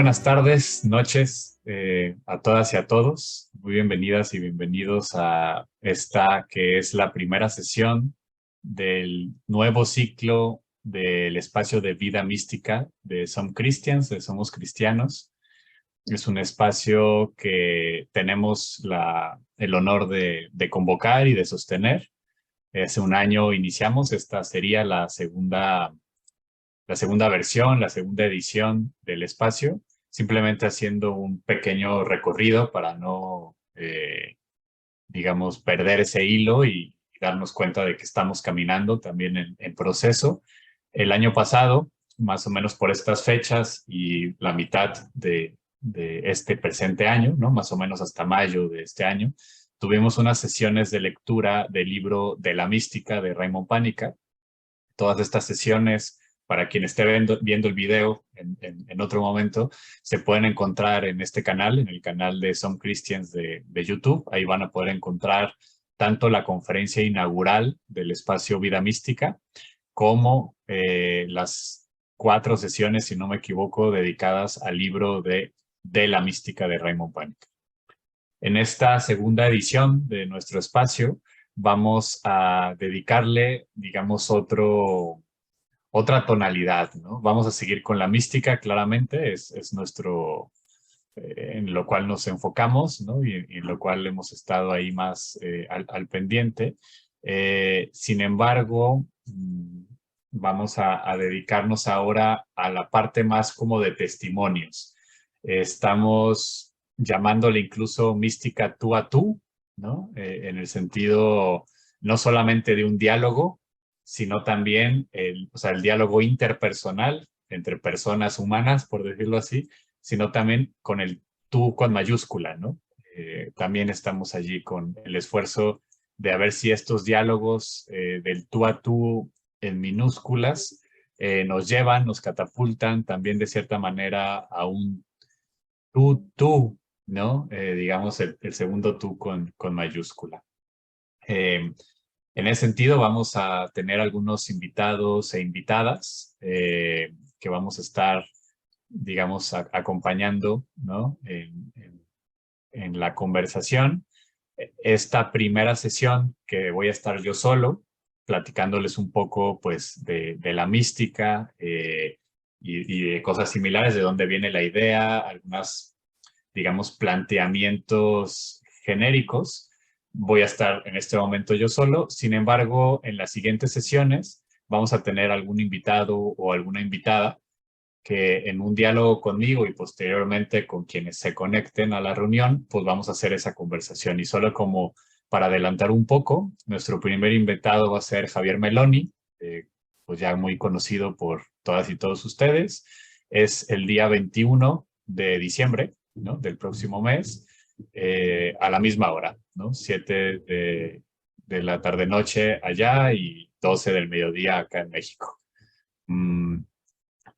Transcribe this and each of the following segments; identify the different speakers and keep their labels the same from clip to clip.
Speaker 1: buenas tardes, noches a todas y a todos. Muy bienvenidas y bienvenidos a esta que es la primera sesión del nuevo ciclo del espacio de vida mística de Some Christians, de Somos Cristianos. Es un espacio que tenemos el honor de convocar y de sostener. Hace un año iniciamos, esta sería la segunda versión, la segunda edición del espacio, simplemente haciendo un pequeño recorrido para no, digamos, perder ese hilo y darnos cuenta de que estamos caminando también en proceso. El año pasado, más o menos por estas fechas y la mitad de este presente año, ¿no? Más o menos hasta mayo de este año, tuvimos unas sesiones de lectura del libro de la mística de Raymond Pánica. Todas estas sesiones, para quien esté viendo el video en otro momento, se pueden encontrar en este canal, en el canal de Some Christians de YouTube. Ahí van a poder encontrar tanto la conferencia inaugural del espacio Vida Mística, como las 4 sesiones, si no me equivoco, dedicadas al libro de la mística de Raymond Pánica. En esta segunda edición de nuestro espacio, vamos a dedicarle, digamos, otra tonalidad, ¿no? Vamos a seguir con la mística, claramente, es nuestro, en lo cual nos enfocamos, ¿no? Y en lo cual hemos estado ahí más al pendiente. Sin embargo, vamos a dedicarnos ahora a la parte más como de testimonios. Estamos llamándole incluso mística tú a tú, ¿no? En el sentido no solamente de un diálogo, sino también o sea, el diálogo interpersonal entre personas humanas, por decirlo así, sino también con el tú con mayúscula, ¿no? También estamos allí con el esfuerzo de a ver si estos diálogos del tú a tú en minúsculas nos llevan, nos catapultan también de cierta manera a un tú, ¿no? Digamos el segundo tú con mayúscula. En ese sentido, vamos a tener algunos invitados e invitadas que vamos a estar, digamos, acompañando, ¿no? En la conversación. Esta primera sesión que voy a estar yo solo, platicándoles un poco, pues, de la mística y de cosas similares, de dónde viene la idea, algunas, digamos, planteamientos genéricos. Voy a estar en este momento yo solo. Sin embargo, en las siguientes sesiones vamos a tener algún invitado o alguna invitada que en un diálogo conmigo y posteriormente con quienes se conecten a la reunión, pues vamos a hacer esa conversación. Y solo como para adelantar un poco, nuestro primer invitado va a ser Javier Meloni, pues ya muy conocido por todas y todos ustedes. Es el día 21 de diciembre, ¿no? Del próximo mes, a la misma hora, ¿no? 7 de la tarde-noche allá y 12 del mediodía acá en México.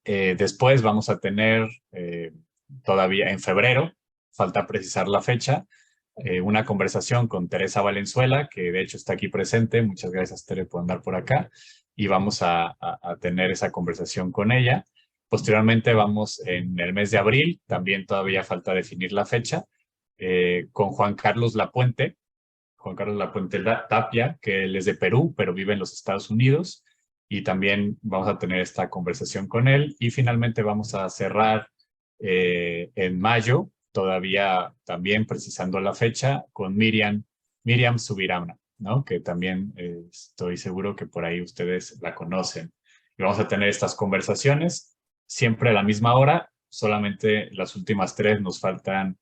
Speaker 1: Después vamos a tener todavía en febrero, falta precisar la fecha, una conversación con Teresa Valenzuela, que de hecho está aquí presente. Muchas gracias, Tere, por andar por acá. Y vamos a tener esa conversación con ella. Posteriormente vamos en el mes de abril, también todavía falta definir la fecha, con Juan Carlos Lapuente Tapia, que él es de Perú, pero vive en los Estados Unidos. Y también vamos a tener esta conversación con él. Y finalmente vamos a cerrar en mayo, todavía también precisando la fecha, con Miriam Subirana, ¿no? Que también estoy seguro que por ahí ustedes la conocen. Y vamos a tener estas conversaciones siempre a la misma hora, solamente las últimas 3 nos faltan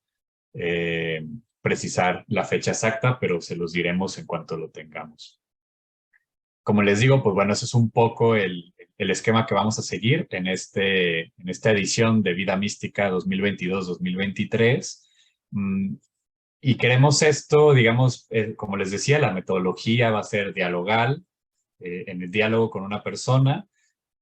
Speaker 1: precisar la fecha exacta, pero se los diremos en cuanto lo tengamos. Como les digo, pues bueno, ese es un poco el esquema que vamos a seguir en esta edición de Vida Mística 2022-2023. Y queremos esto, digamos, como les decía, la metodología va a ser dialogal, en el diálogo con una persona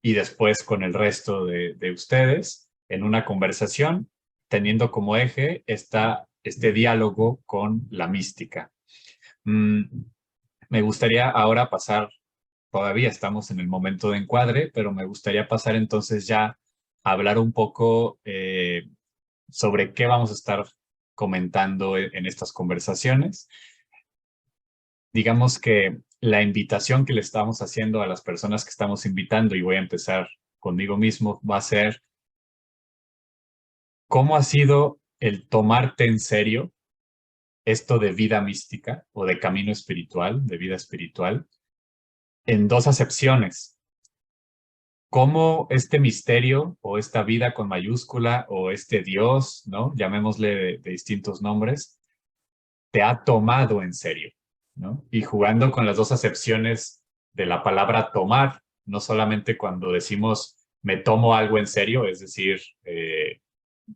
Speaker 1: y después con el resto de ustedes en una conversación, teniendo como eje este diálogo con la mística. Me gustaría ahora pasar, todavía estamos en el momento de encuadre, pero me gustaría pasar entonces ya a hablar un poco sobre qué vamos a estar comentando en estas conversaciones. Digamos que la invitación que le estamos haciendo a las personas que estamos invitando, y voy a empezar conmigo mismo, va a ser cómo ha sido el tomarte en serio esto de vida mística o de camino espiritual, de vida espiritual, en dos acepciones. Cómo este misterio o esta vida con mayúscula o este Dios, ¿no? Llamémosle de distintos nombres, te ha tomado en serio, ¿no? Y jugando con las dos acepciones de la palabra tomar, no solamente cuando decimos me tomo algo en serio, es decir,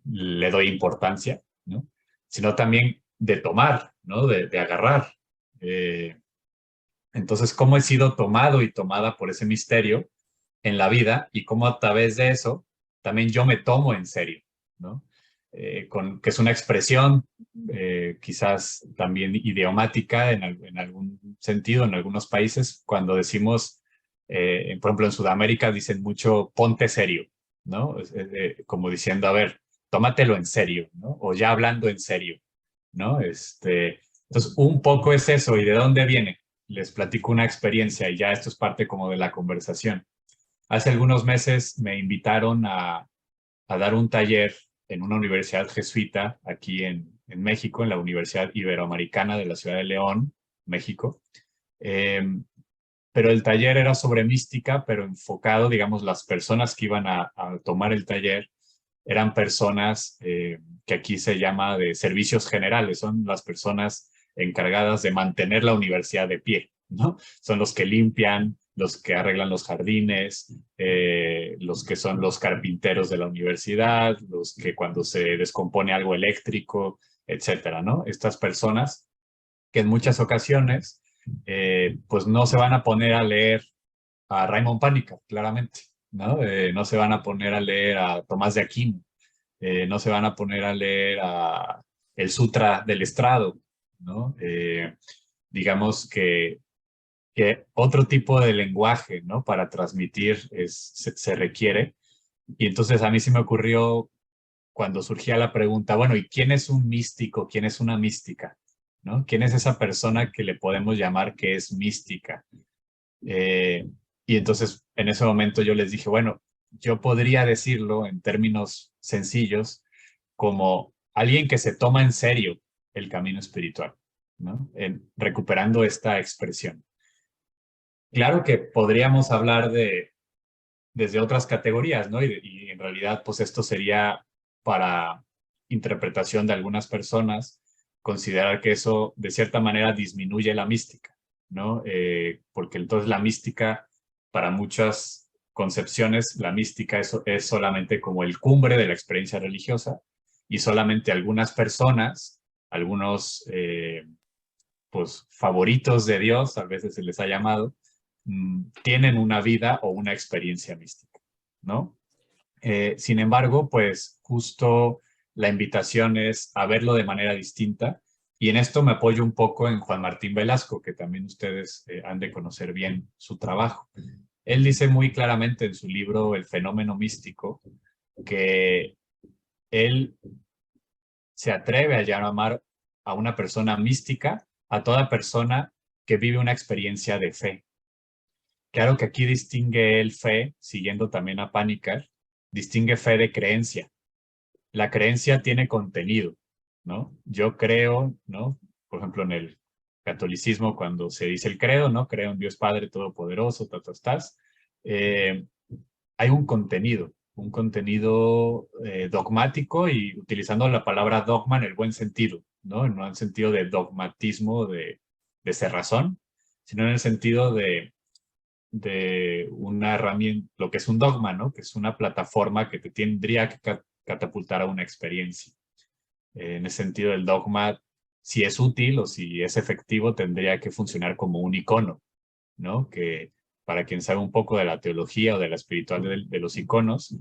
Speaker 1: le doy importancia, ¿no? Sino también de tomar, ¿no? De agarrar. Eh, entonces, ¿cómo he sido tomado y tomada por ese misterio en la vida y cómo a través de eso también yo me tomo en serio, ¿no? Que es una expresión quizás también idiomática en algún sentido en algunos países, cuando decimos, por ejemplo, en Sudamérica dicen mucho ponte serio, ¿no? Como diciendo, a ver, tómatelo en serio, ¿no? O ya hablando en serio, ¿no? Entonces, un poco es eso. ¿Y de dónde viene? Les platico una experiencia y ya esto es parte como de la conversación. Hace algunos meses me invitaron a dar un taller en una universidad jesuita aquí en México, en la Universidad Iberoamericana de la Ciudad de León, México. Eh, pero el taller era sobre mística, pero enfocado, digamos, las personas que iban a tomar el taller eran personas que aquí se llama de servicios generales, son las personas encargadas de mantener la universidad de pie, ¿no? Son los que limpian, los que arreglan los jardines, los que son los carpinteros de la universidad, los que cuando se descompone algo eléctrico, etcétera, ¿no? Estas personas que en muchas ocasiones pues no se van a poner a leer a Raymond Pánica, claramente, ¿no? No se van a poner a leer a Tomás de Aquino, no se van a poner a leer a el Sutra del Estrado, ¿no? Digamos que otro tipo de lenguaje, ¿no? Para transmitir se requiere. Y entonces a mí se me ocurrió cuando surgía la pregunta, bueno, ¿y quién es un místico? ¿Quién es una mística? ¿No? ¿Quién es esa persona que le podemos llamar que es mística? Eh, y entonces en ese momento yo les dije, bueno, yo podría decirlo en términos sencillos como alguien que se toma en serio el camino espiritual, ¿no? Recuperando esta expresión. Claro que podríamos hablar desde otras categorías, ¿no? Y en realidad, pues esto sería para interpretación de algunas personas, considerar que eso de cierta manera disminuye la mística, ¿no? Porque entonces la mística, para muchas concepciones, la mística es solamente como el cumbre de la experiencia religiosa y solamente algunas personas, algunos pues favoritos de Dios, a veces se les ha llamado, tienen una vida o una experiencia mística, ¿no? Sin embargo, pues justo la invitación es a verlo de manera distinta y en esto me apoyo un poco en Juan Martín Velasco, que también ustedes han de conocer bien su trabajo. Él dice muy claramente en su libro El fenómeno místico que él se atreve a llamar a una persona mística a toda persona que vive una experiencia de fe. Claro que aquí distingue el fe, siguiendo también a Panikkar, distingue fe de creencia. La creencia tiene contenido, ¿no? Yo creo, ¿no? Por ejemplo, en el catolicismo, cuando se dice el credo, ¿no? Creo en Dios Padre Todopoderoso, eh, hay un contenido dogmático y utilizando la palabra dogma en el buen sentido, ¿no? No en el sentido de dogmatismo, de cerrazón, sino en el sentido de una herramienta, lo que es un dogma, ¿no? Que es una plataforma que te tendría que catapultar a una experiencia. En ese sentido, el dogma, si es útil o si es efectivo, tendría que funcionar como un icono, ¿no? Que para quien sabe un poco de la teología o de la espiritualidad de los iconos,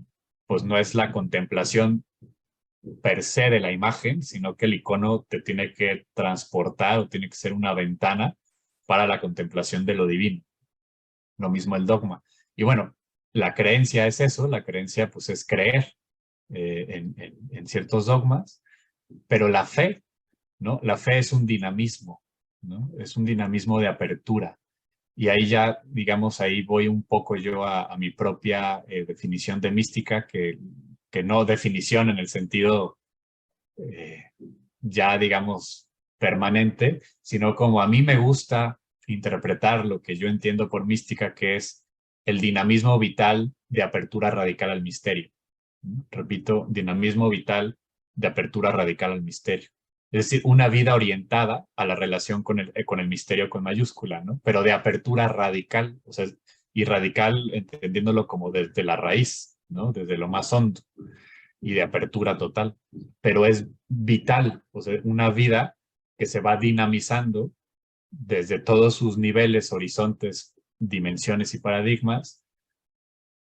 Speaker 1: pues no es la contemplación per se de la imagen, sino que el icono te tiene que transportar o tiene que ser una ventana para la contemplación de lo divino. Lo mismo el dogma. Y bueno, la creencia es eso, la creencia pues es creer, en ciertos dogmas, pero la fe, ¿no? La fe es un dinamismo, ¿no? Es un dinamismo de apertura. Y ahí ya, digamos, ahí voy un poco yo a mi propia definición de mística, que no definición en el sentido eh, ya, digamos, permanente, sino como a mí me gusta interpretar lo que yo entiendo por mística, que es el dinamismo vital de apertura radical al misterio. Repito, dinamismo vital de apertura radical al misterio. Es decir, una vida orientada a la relación con el misterio con mayúscula, ¿no? Pero de apertura radical, o sea, y radical entendiéndolo como desde la raíz, ¿no? Desde lo más hondo y de apertura total. Pero es vital, o sea, una vida que se va dinamizando desde todos sus niveles, horizontes, dimensiones y paradigmas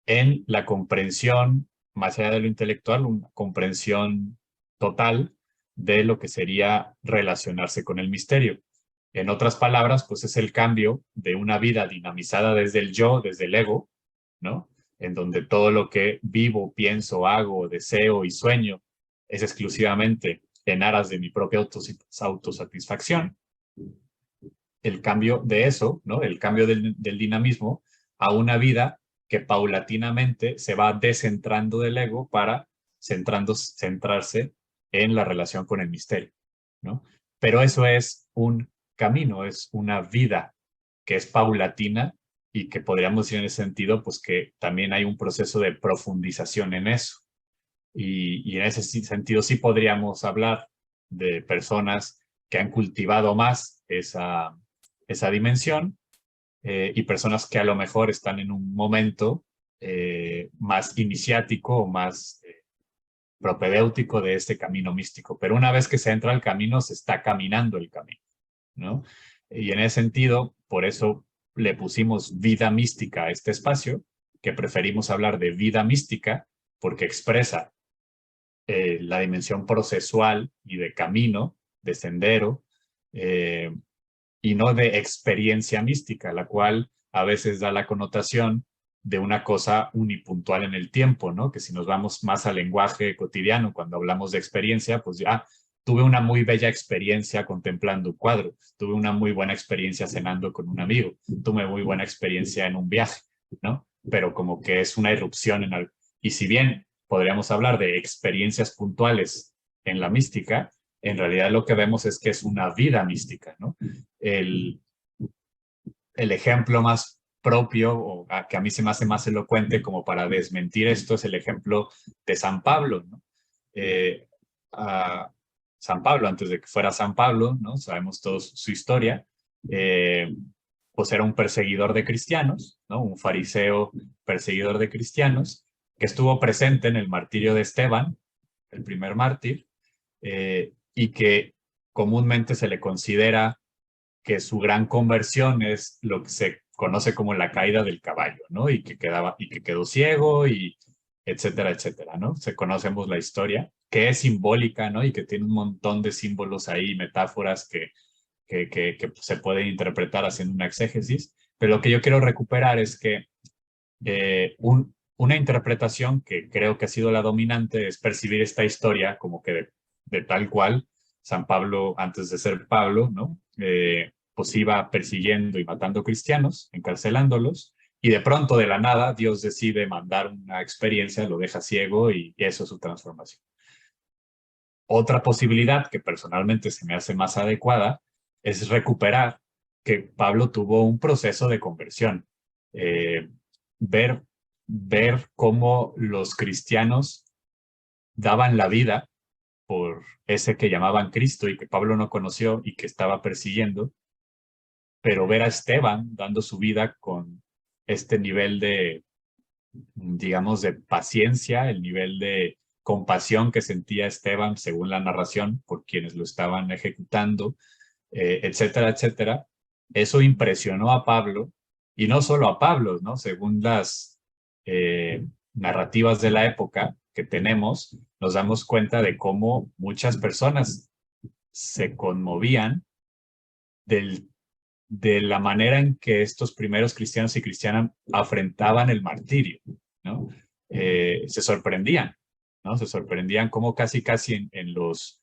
Speaker 1: en la comprensión, más allá de lo intelectual, una comprensión total de lo que sería relacionarse con el misterio. En otras palabras, pues es el cambio de una vida dinamizada desde el yo, desde el ego, ¿no? En donde todo lo que vivo, pienso, hago, deseo y sueño es exclusivamente en aras de mi propia autosatisfacción. El cambio de eso, ¿no? El cambio del dinamismo a una vida que paulatinamente se va descentrando del ego para centrarse en la relación con el misterio, ¿no? Pero eso es un camino, es una vida que es paulatina y que podríamos decir en ese sentido, pues que también hay un proceso de profundización en eso. Y en ese sentido sí podríamos hablar de personas que han cultivado más esa dimensión y personas que a lo mejor están en un momento más iniciático o más propedéutico de este camino místico. Pero una vez que se entra al camino, se está caminando el camino, ¿no? Y en ese sentido, por eso le pusimos vida mística a este espacio, que preferimos hablar de vida mística porque expresa la dimensión procesual y de camino, de sendero, eh, y no de experiencia mística, la cual a veces da la connotación de una cosa unipuntual en el tiempo, ¿no? Que si nos vamos más al lenguaje cotidiano, cuando hablamos de experiencia, pues ya tuve una muy bella experiencia contemplando un cuadro, tuve una muy buena experiencia cenando con un amigo, tuve muy buena experiencia en un viaje, ¿no? Pero como que es una irrupción en algo. Y si bien podríamos hablar de experiencias puntuales en la mística, en realidad lo que vemos es que es una vida mística, ¿no? El, el ejemplo más propio, o que a mí se me hace más elocuente como para desmentir esto, es el ejemplo de San Pablo, ¿no? A San Pablo, antes de que fuera San Pablo, ¿no? Sabemos todos su historia, pues era un perseguidor de cristianos, ¿no? Un fariseo perseguidor de cristianos, que estuvo presente en el martirio de Esteban, el primer mártir, y que comúnmente se le considera que su gran conversión es lo que se conoce como la caída del caballo, ¿no? Y que quedó ciego y etcétera, etcétera, ¿no? Conocemos la historia, que es simbólica, ¿no? Y que tiene un montón de símbolos ahí, metáforas que se pueden interpretar haciendo una exégesis. Pero lo que yo quiero recuperar es que una interpretación que creo que ha sido la dominante es percibir esta historia como que de tal cual San Pablo, antes de ser Pablo, ¿no? Pues iba persiguiendo y matando cristianos, encarcelándolos, y de pronto, de la nada, Dios decide mandar una experiencia, lo deja ciego y eso es su transformación. Otra posibilidad que personalmente se me hace más adecuada es recuperar que Pablo tuvo un proceso de conversión. Eh, ver, ver cómo los cristianos daban la vida por ese que llamaban Cristo y que Pablo no conoció y que estaba persiguiendo, pero ver a Esteban dando su vida con este nivel de, digamos, de paciencia, el nivel de compasión que sentía Esteban según la narración por quienes lo estaban ejecutando, etcétera, etcétera. Eso impresionó a Pablo y no solo a Pablo, ¿no? Según las narrativas de la época que tenemos, nos damos cuenta de cómo muchas personas se conmovían del de la manera en que estos primeros cristianos y cristianas afrontaban el martirio, ¿no? Se sorprendían ¿no? Se sorprendían cómo casi en los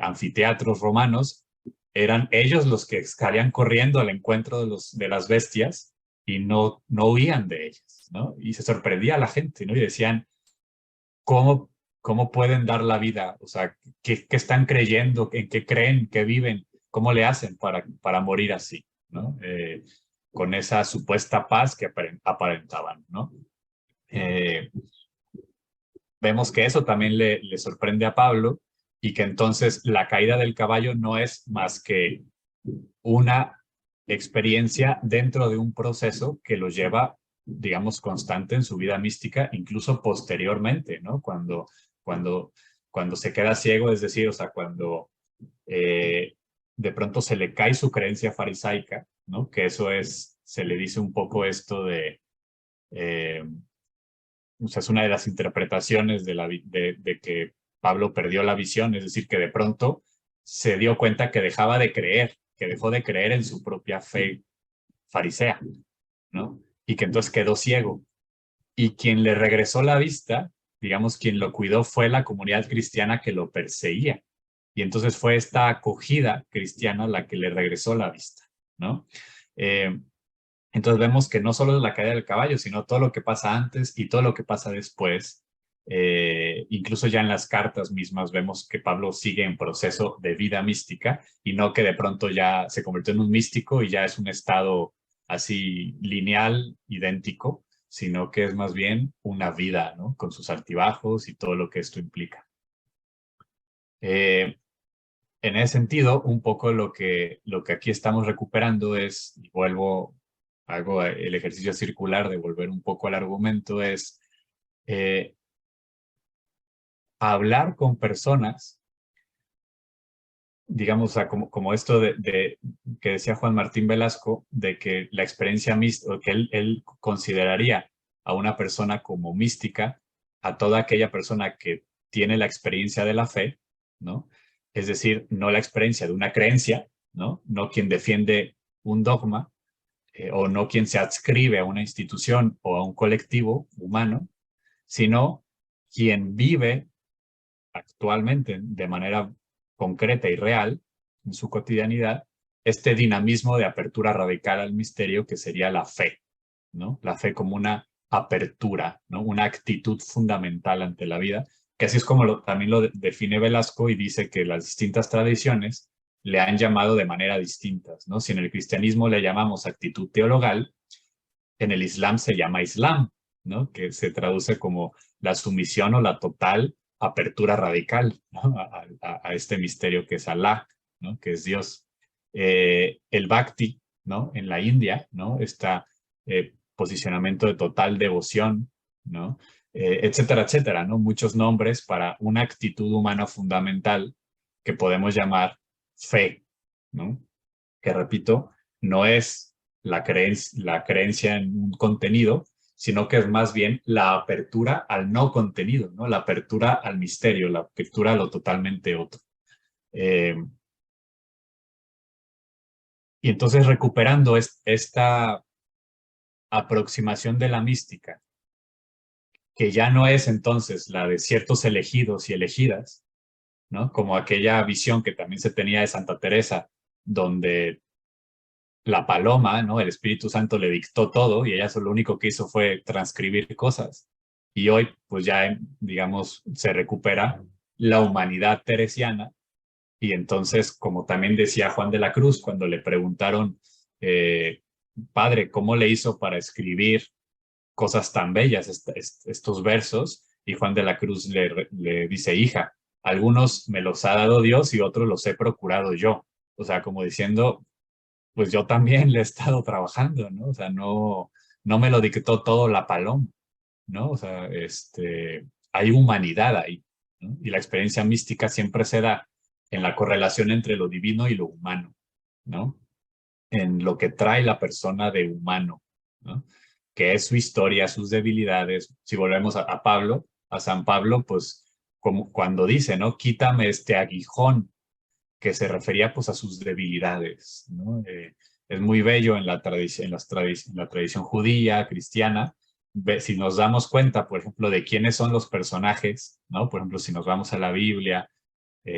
Speaker 1: anfiteatros romanos eran ellos los que salían corriendo al encuentro de las bestias y no huían de ellas, ¿no? Y se sorprendía a la gente, ¿no? Y decían, ¿cómo pueden dar la vida? O sea, ¿qué están creyendo? ¿En qué creen? ¿Qué viven? ¿Cómo le hacen para morir así? ¿No? Con esa supuesta paz que aparentaban, ¿no? Eh, Vemos que eso también le sorprende a Pablo y que entonces la caída del caballo no es más que una experiencia dentro de un proceso que lo lleva, digamos, constante en su vida mística, incluso posteriormente, ¿no? Cuando, cuando se queda ciego, es decir, o sea, cuando de pronto se le cae su creencia farisaica, ¿no? Que eso es, se le dice un poco esto de, eh, o sea, es una de las interpretaciones de que Pablo perdió la visión, es decir, que de pronto se dio cuenta que dejaba de creer, que dejó de creer en su propia fe farisea, ¿no? Y que entonces quedó ciego. Y quien le regresó la vista, digamos, quien lo cuidó fue la comunidad cristiana que lo perseguía. Y entonces fue esta acogida cristiana la que le regresó la vista, ¿no? Eh, entonces vemos que no solo es la caída del caballo, sino todo lo que pasa antes y todo lo que pasa después. Incluso ya en las cartas mismas vemos que Pablo sigue en proceso de vida mística y no que de pronto ya se convirtió en un místico y ya es un estado así lineal, idéntico, sino que es más bien una vida, ¿no? Con sus altibajos y todo lo que esto implica. En ese sentido, un poco lo que aquí estamos recuperando es, y hago el ejercicio circular de volver un poco al argumento, es eh, hablar con personas, digamos, o sea, como esto que decía Juan Martín Velasco, de que la experiencia mística, que él consideraría a una persona como mística, a toda aquella persona que tiene la experiencia de la fe, ¿no? Es decir, no la experiencia de una creencia, ¿no? No quien defiende un dogma, o no quien se adscribe a una institución o a un colectivo humano, sino quien vive actualmente de manera concreta y real en su cotidianidad este dinamismo de apertura radical al misterio que sería la fe, ¿no? La fe como una apertura, ¿no? Una actitud fundamental ante la vida, que así es como también lo define Velasco y dice que las distintas tradiciones le han llamado de manera distintas, ¿no? Si en el cristianismo le llamamos actitud teologal, en el Islam se llama Islam, ¿no? Que se traduce como la sumisión o la total apertura radical, ¿no? A este misterio que es Alá, ¿no? Que es Dios. El Bhakti, ¿no? En la India, ¿no? Está posicionamiento de total devoción, ¿no? Etcétera, etcétera, ¿no? Muchos nombres para una actitud humana fundamental que podemos llamar fe, ¿no? Que repito, no es la creencia en un contenido, sino que es más bien la apertura al no contenido, ¿no? La apertura al misterio, la apertura a lo totalmente otro. Eh, y entonces recuperando esta aproximación de la mística, que ya no es entonces la de ciertos elegidos y elegidas, ¿no? Como aquella visión que también se tenía de Santa Teresa, donde la paloma, ¿no? El Espíritu Santo le dictó todo y ella lo único que hizo fue transcribir cosas. Y hoy, pues ya, digamos, se recupera la humanidad teresiana. Y entonces, como también decía Juan de la Cruz, cuando le preguntaron, padre, ¿cómo le hizo para escribir cosas tan bellas, estos versos? Y Juan de la Cruz le dice, hija, algunos me los ha dado Dios y otros los he procurado yo. O sea, como diciendo, pues yo también le he estado trabajando, ¿no? O sea, no me lo dictó todo la paloma, ¿no? O sea, hay humanidad ahí, ¿no? Y la experiencia mística siempre se da en la correlación entre lo divino y lo humano, ¿no? En lo que trae la persona de humano, ¿no? Que es su historia, sus debilidades. Si volvemos a Pablo, a San Pablo, pues como cuando dice, ¿no? Quítame este aguijón, que se refería pues a sus debilidades, ¿no? Es muy bello en la tradición judía, cristiana, si nos damos cuenta, por ejemplo, de quiénes son los personajes, ¿no? Por ejemplo, si nos vamos a la Biblia,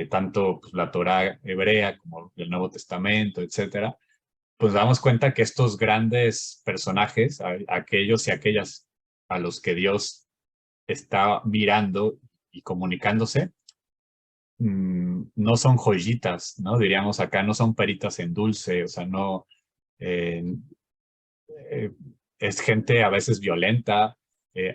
Speaker 1: tanto pues, la Torá hebrea como el Nuevo Testamento, etcétera, pues damos cuenta que estos grandes personajes, aquellos y aquellas a los que Dios está mirando y comunicándose, no son joyitas, ¿no? Diríamos acá, no son peritas en dulce, o sea, no, eh, eh, es gente a veces violenta,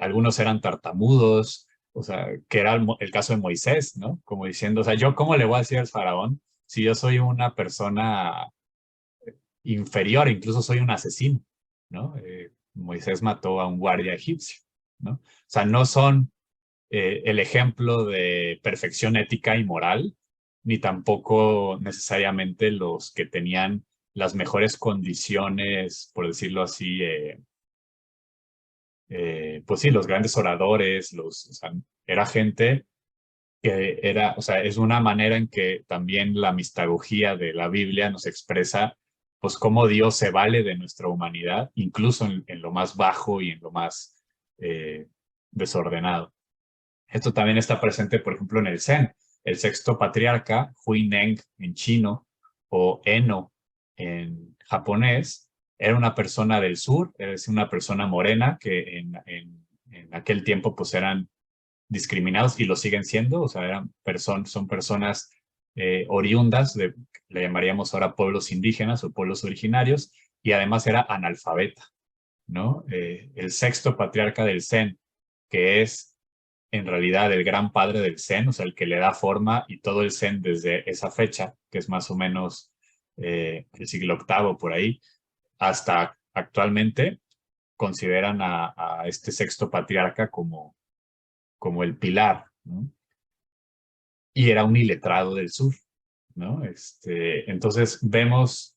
Speaker 1: algunos eran tartamudos, o sea, que era el caso de Moisés, ¿no? Como diciendo, o sea, yo cómo le voy a decir al faraón si yo soy una persona inferior, incluso soy un asesino, ¿no? Moisés mató a un guardia egipcio, ¿no? O sea, no son el ejemplo de perfección ética y moral, ni tampoco necesariamente los que tenían las mejores condiciones, por decirlo así, pues sí, los grandes oradores, o sea, era gente que era, o sea, es una manera en que también la mistagogía de la Biblia nos expresa, pues, cómo Dios se vale de nuestra humanidad, incluso en lo más bajo y en lo más desordenado. Esto también está presente, por ejemplo, en el Zen. El sexto patriarca, Huineng en chino o Eno en japonés, era una persona del sur, es una persona morena que en aquel tiempo pues eran discriminados y lo siguen siendo, o sea, son personas oriundas le llamaríamos ahora pueblos indígenas o pueblos originarios, y además era analfabeta, ¿no? El sexto patriarca del Zen, que es en realidad el gran padre del Zen, o sea, el que le da forma y todo el Zen desde esa fecha, que es más o menos el siglo octavo por ahí, hasta actualmente, consideran a este sexto patriarca como el pilar, ¿no? Y era un iletrado del sur, ¿no? Entonces vemos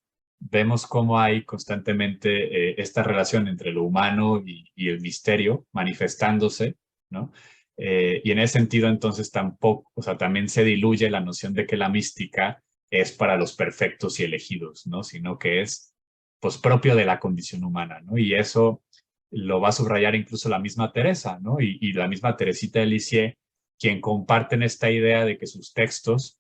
Speaker 1: cómo hay constantemente esta relación entre lo humano y el misterio manifestándose, ¿no? Y en ese sentido, entonces, tampoco, o sea, también se diluye la noción de que la mística es para los perfectos y elegidos, ¿no? Sino que es, pues, propio de la condición humana, ¿no? Y eso lo va a subrayar incluso la misma Teresa, ¿no? Y la misma Teresita de Lisieux, quien comparten esta idea de que sus textos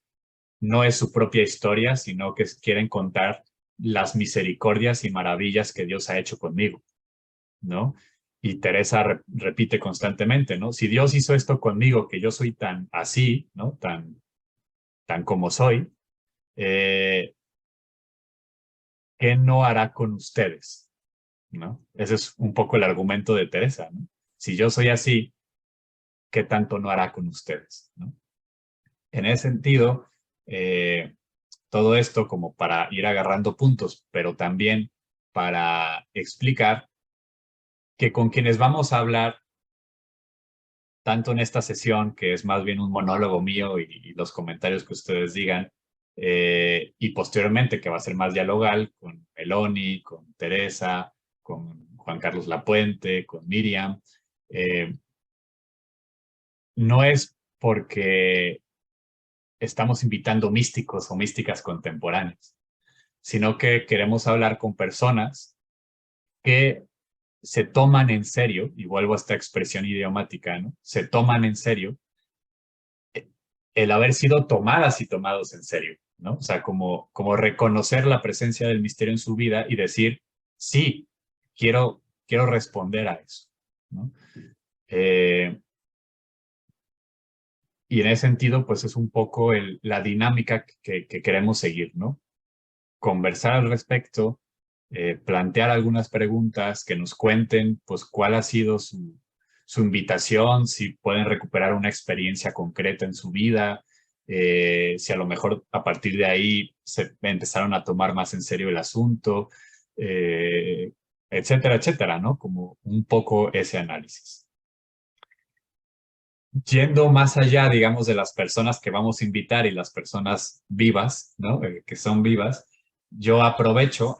Speaker 1: no es su propia historia, sino que quieren contar las misericordias y maravillas que Dios ha hecho conmigo, ¿no? Y Teresa repite constantemente, ¿no? Si Dios hizo esto conmigo, que yo soy tan así, ¿no? Tan como soy, eh, ¿qué no hará con ustedes? ¿No? Ese es un poco el argumento de Teresa, ¿no? Si yo soy así, ¿qué tanto no hará con ustedes? ¿No? En ese sentido, todo esto como para ir agarrando puntos, pero también para explicar que con quienes vamos a hablar, tanto en esta sesión, que es más bien un monólogo mío y los comentarios que ustedes digan, y posteriormente que va a ser más dialogal con Eloni, con Teresa, con Juan Carlos Lapuente, con Miriam, eh, no es porque estamos invitando místicos o místicas contemporáneos, sino que queremos hablar con personas que se toman en serio, y vuelvo a esta expresión idiomática, ¿no? Se toman en serio el haber sido tomadas y tomados en serio, ¿no? O sea, como reconocer la presencia del misterio en su vida y decir, sí, quiero responder a eso, ¿no? Eh, y en ese sentido, pues es un poco la dinámica que queremos seguir, ¿no? Conversar al respecto, plantear algunas preguntas, que nos cuenten pues cuál ha sido su invitación, si pueden recuperar una experiencia concreta en su vida, si a lo mejor a partir de ahí se empezaron a tomar más en serio el asunto, eh, etcétera, etcétera, ¿no? Como un poco ese análisis. Yendo más allá, digamos, de las personas que vamos a invitar y las personas vivas, ¿no? Que son vivas, yo aprovecho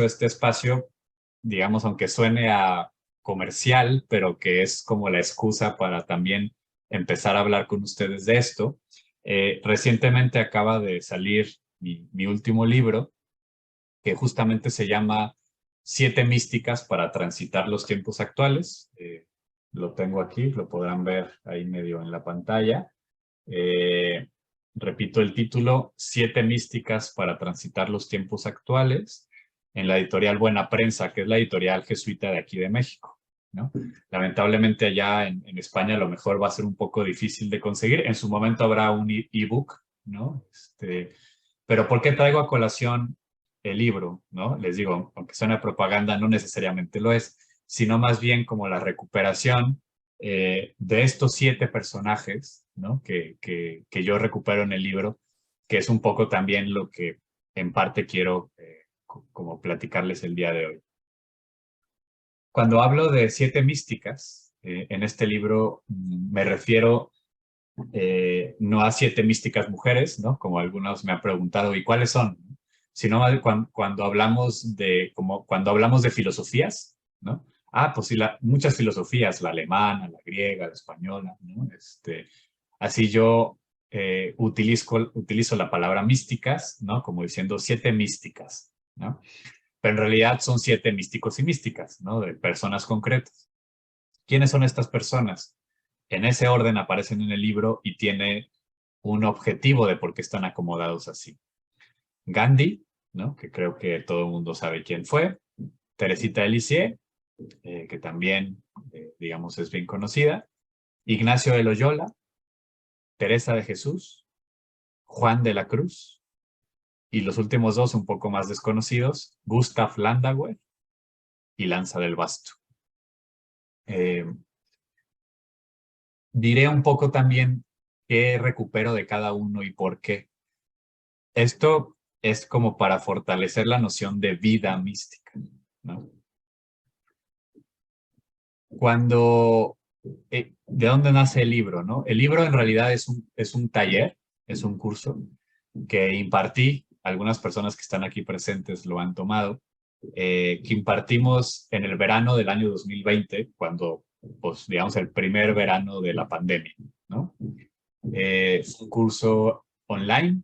Speaker 1: este espacio, digamos, aunque suene a comercial, pero que es como la excusa para también empezar a hablar con ustedes de esto. Recientemente acaba de salir mi último libro, que justamente se llama 7 místicas para transitar los tiempos actuales. Lo tengo aquí, lo podrán ver ahí medio en la pantalla. Repito el título, 7 místicas para transitar los tiempos actuales, en la editorial Buena Prensa, que es la editorial jesuita de aquí de México, ¿no? Lamentablemente allá en España a lo mejor va a ser un poco difícil de conseguir. En su momento habrá un ebook, ¿no? Pero ¿por qué traigo a colación el libro, ¿no? Les digo, aunque suena propaganda, no necesariamente lo es, sino más bien como la recuperación de estos 7 personajes, ¿no? Que yo recupero en el libro, que es un poco también lo que en parte quiero como platicarles el día de hoy. Cuando hablo de 7 místicas, en este libro me refiero no a 7 místicas mujeres, ¿no? Como algunos me han preguntado, ¿y cuáles son? Sino cuando hablamos cuando hablamos de filosofías, ¿no? Ah, pues sí, muchas filosofías, la alemana, la griega, la española, ¿no? Así yo utilizo la palabra místicas, ¿no? Como diciendo 7 místicas, ¿no? Pero en realidad son 7 místicos y místicas, ¿no? De personas concretas. ¿Quiénes son estas personas? En ese orden aparecen en el libro y tiene un objetivo de por qué están acomodados así. Gandhi, ¿no? Que creo que todo el mundo sabe quién fue. Teresita de Lisieux, que también, digamos, es bien conocida. Ignacio de Loyola, Teresa de Jesús, Juan de la Cruz, y los últimos dos un poco más desconocidos, Gustav Landauer y Lanza del Basto. Diré un poco también qué recupero de cada uno y por qué. Esto es como para fortalecer la noción de vida mística, ¿no? ¿De dónde nace el libro, no? El libro en realidad es un taller, es un curso que impartí, algunas personas que están aquí presentes lo han tomado, que impartimos en el verano del año 2020, cuando, pues, digamos, el primer verano de la pandemia, ¿no? Es un curso online,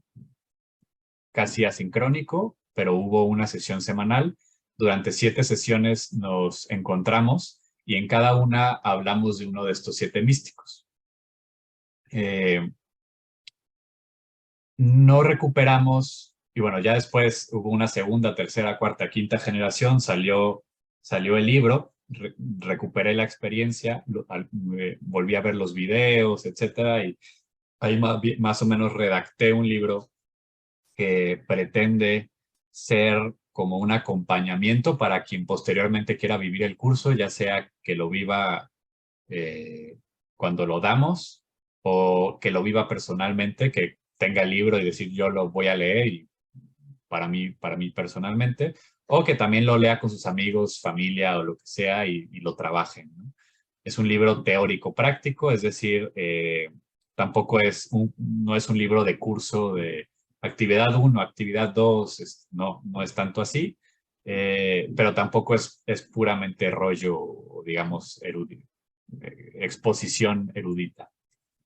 Speaker 1: casi asincrónico, pero hubo una sesión semanal. Durante 7 sesiones nos encontramos y en cada una hablamos de uno de estos 7 místicos. No recuperamos, y bueno, ya después hubo una segunda, tercera, cuarta, quinta generación, salió el libro, recuperé la experiencia, volví a ver los videos, etcétera, y ahí más o menos redacté un libro que pretende ser como un acompañamiento para quien posteriormente quiera vivir el curso, ya sea que lo viva cuando lo damos o que lo viva personalmente, que tenga el libro y decir yo lo voy a leer y para mí personalmente, o que también lo lea con sus amigos, familia o lo que sea y lo trabajen, ¿no? Es un libro teórico práctico, es decir, tampoco no es un libro de curso de actividad 1, actividad 2, no es tanto así, pero tampoco es puramente rollo, digamos, exposición erudita,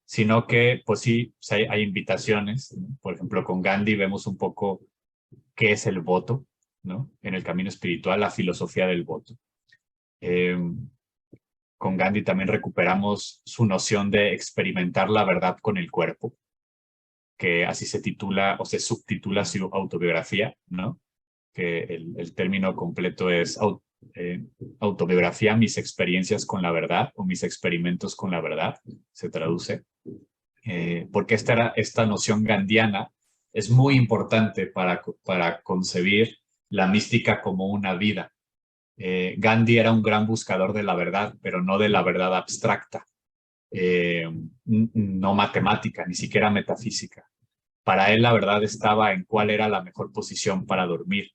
Speaker 1: sino que pues sí, hay invitaciones, ¿no? Por ejemplo, con Gandhi vemos un poco qué es el voto, ¿no? En el camino espiritual, la filosofía del voto. Con Gandhi también recuperamos su noción de experimentar la verdad con el cuerpo, que así se titula o se subtitula su autobiografía, ¿no? Que el término completo es autobiografía, mis experiencias con la verdad o mis experimentos con la verdad, se traduce. Porque esta noción gandiana es muy importante para concebir la mística como una vida. Gandhi era un gran buscador de la verdad, pero no de la verdad abstracta, no matemática, ni siquiera metafísica. Para él la verdad estaba en cuál era la mejor posición para dormir,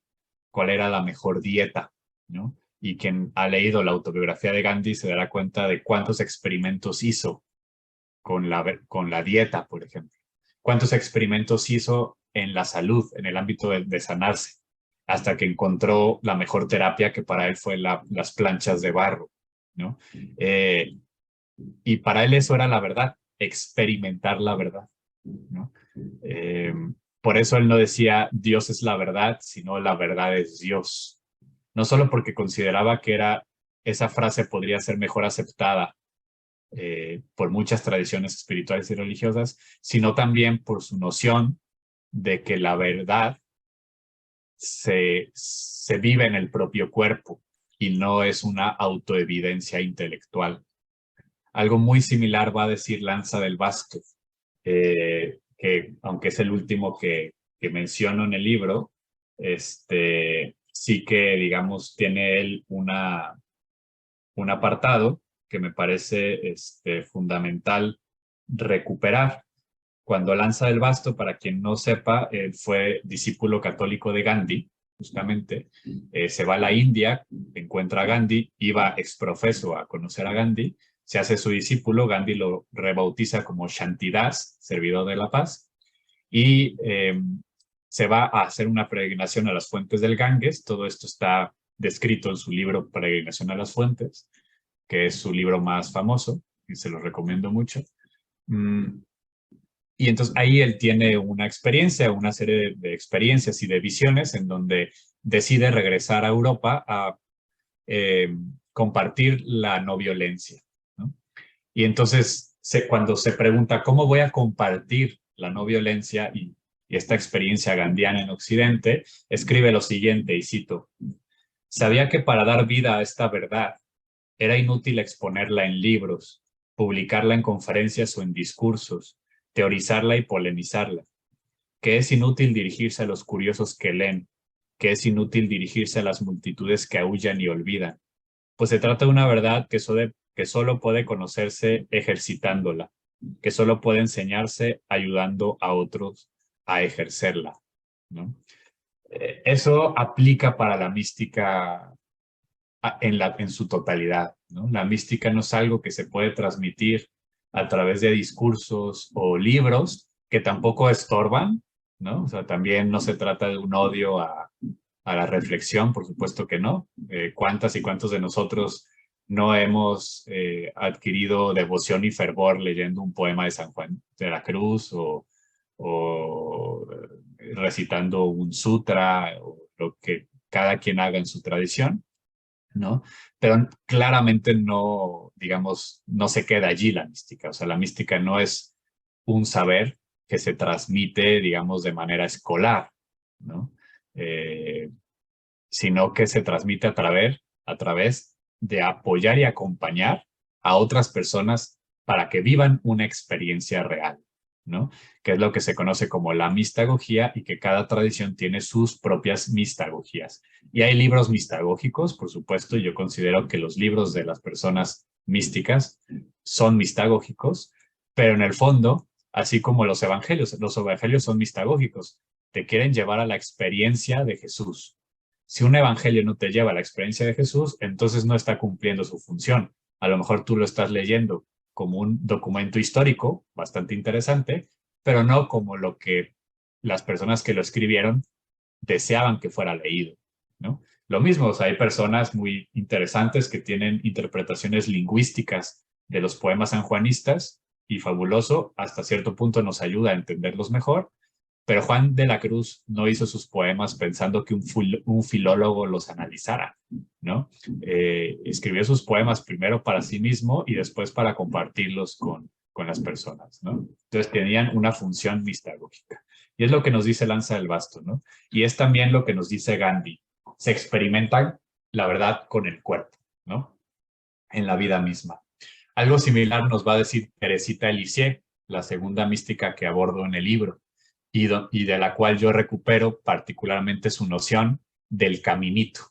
Speaker 1: cuál era la mejor dieta, ¿no? Y quien ha leído la autobiografía de Gandhi se dará cuenta de cuántos experimentos hizo con la dieta, por ejemplo. Cuántos experimentos hizo en la salud, en el ámbito de sanarse, hasta que encontró la mejor terapia que para él fue las planchas de barro, ¿no? Y para él eso era la verdad, experimentar la verdad, ¿no? Por eso él no decía Dios es la verdad, sino la verdad es Dios. no solo porque consideraba que esa frase podría ser mejor aceptada por muchas tradiciones espirituales y religiosas, sino también por su noción de que la verdad se vive en el propio cuerpo y no es una autoevidencia intelectual. Algo muy similar va a decir Lanza del Basto, que aunque es el último que menciono en el libro, sí que, digamos, tiene él un apartado que me parece fundamental recuperar. Cuando Lanza del Basto, para quien no sepa, él fue discípulo católico de Gandhi, justamente. Se va a la India, encuentra a Gandhi, iba exprofeso a conocer a Gandhi, se hace su discípulo, Gandhi lo rebautiza como Shantidas, servidor de la paz, y se va a hacer una peregrinación a las fuentes del Ganges. Todo esto está descrito en su libro Peregrinación a las Fuentes, que es su libro más famoso, y se lo recomiendo mucho. Y entonces ahí él tiene una experiencia, una serie de experiencias y de visiones en donde decide regresar a Europa a eh, compartir la no violencia, ¿no? Y entonces cuando se pregunta cómo voy a compartir la no violencia y esta experiencia gandiana en Occidente, escribe lo siguiente, y cito: sabía que para dar vida a esta verdad era inútil exponerla en libros, publicarla en conferencias o en discursos, teorizarla y polemizarla, que es inútil dirigirse a los curiosos que leen, que es inútil dirigirse a las multitudes que aúllan y olvidan, pues se trata de una verdad que solo puede conocerse ejercitándola, que solo puede enseñarse ayudando a otros a ejercerla, ¿no? Eso aplica para la mística en su totalidad, ¿no? La mística no es algo que se puede transmitir a través de discursos o libros que tampoco estorban, ¿no? O sea, también no se trata de un odio a la reflexión, por supuesto que no. ¿Cuántas y cuántos de nosotros no hemos adquirido devoción y fervor leyendo un poema de San Juan de la Cruz o recitando un sutra o lo que cada quien haga en su tradición, ¿no? Pero claramente no, digamos, no se queda allí la mística. O sea, la mística no es un saber que se transmite, digamos, de manera escolar, ¿no? Eh, Sino que se transmite a través de apoyar y acompañar a otras personas para que vivan una experiencia real, ¿no? Que es lo que se conoce como la mistagogía, y que cada tradición tiene sus propias mistagogías. Y hay libros mistagógicos, por supuesto. Yo considero que los libros de las personas místicas son mistagógicos, pero en el fondo, así como los evangelios son mistagógicos, te quieren llevar a la experiencia de Jesús. Si un evangelio no te lleva a la experiencia de Jesús, entonces no está cumpliendo su función. A lo mejor tú lo estás leyendo como un documento histórico bastante interesante, pero no como lo que las personas que lo escribieron deseaban que fuera leído, ¿no? Lo mismo, o sea, hay personas muy interesantes que tienen interpretaciones lingüísticas de los poemas sanjuanistas, y fabuloso, hasta cierto punto nos ayuda a entenderlos mejor, pero Juan de la Cruz no hizo sus poemas pensando que un filólogo los analizara, ¿no? Escribió sus poemas primero para sí mismo y después para compartirlos con las personas, ¿no? Entonces tenían una función mistagógica. Y es lo que nos dice Lanza del Basto, ¿no? Y es también lo que nos dice Gandhi. Se experimentan la verdad con el cuerpo, ¿no? En la vida misma. Algo similar nos va a decir Teresita de Lisieux, la segunda mística que abordo en el libro, y de la cual yo recupero particularmente su noción del caminito,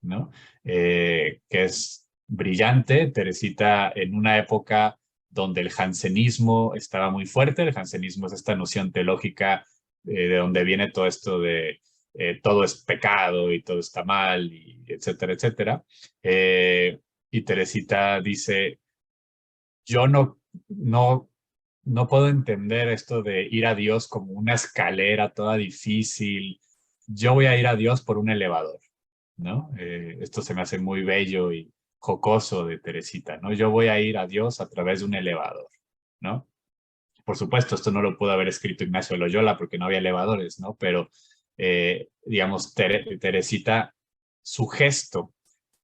Speaker 1: ¿no? Que es brillante. Teresita, en una época donde el jansenismo estaba muy fuerte. El jansenismo es esta noción teológica de donde viene todo esto de todo es pecado y todo está mal, y etcétera, etcétera. Y Teresita dice: yo no puedo entender esto de ir a Dios como una escalera toda difícil. Yo voy a ir a Dios por un elevador, ¿no? Esto se me hace muy bello y jocoso de Teresita, ¿no? Yo voy a ir a Dios a través de un elevador, ¿no? Por supuesto, esto no lo pudo haber escrito Ignacio de Loyola porque no había elevadores, ¿no? Pero, digamos, Teresita su gesto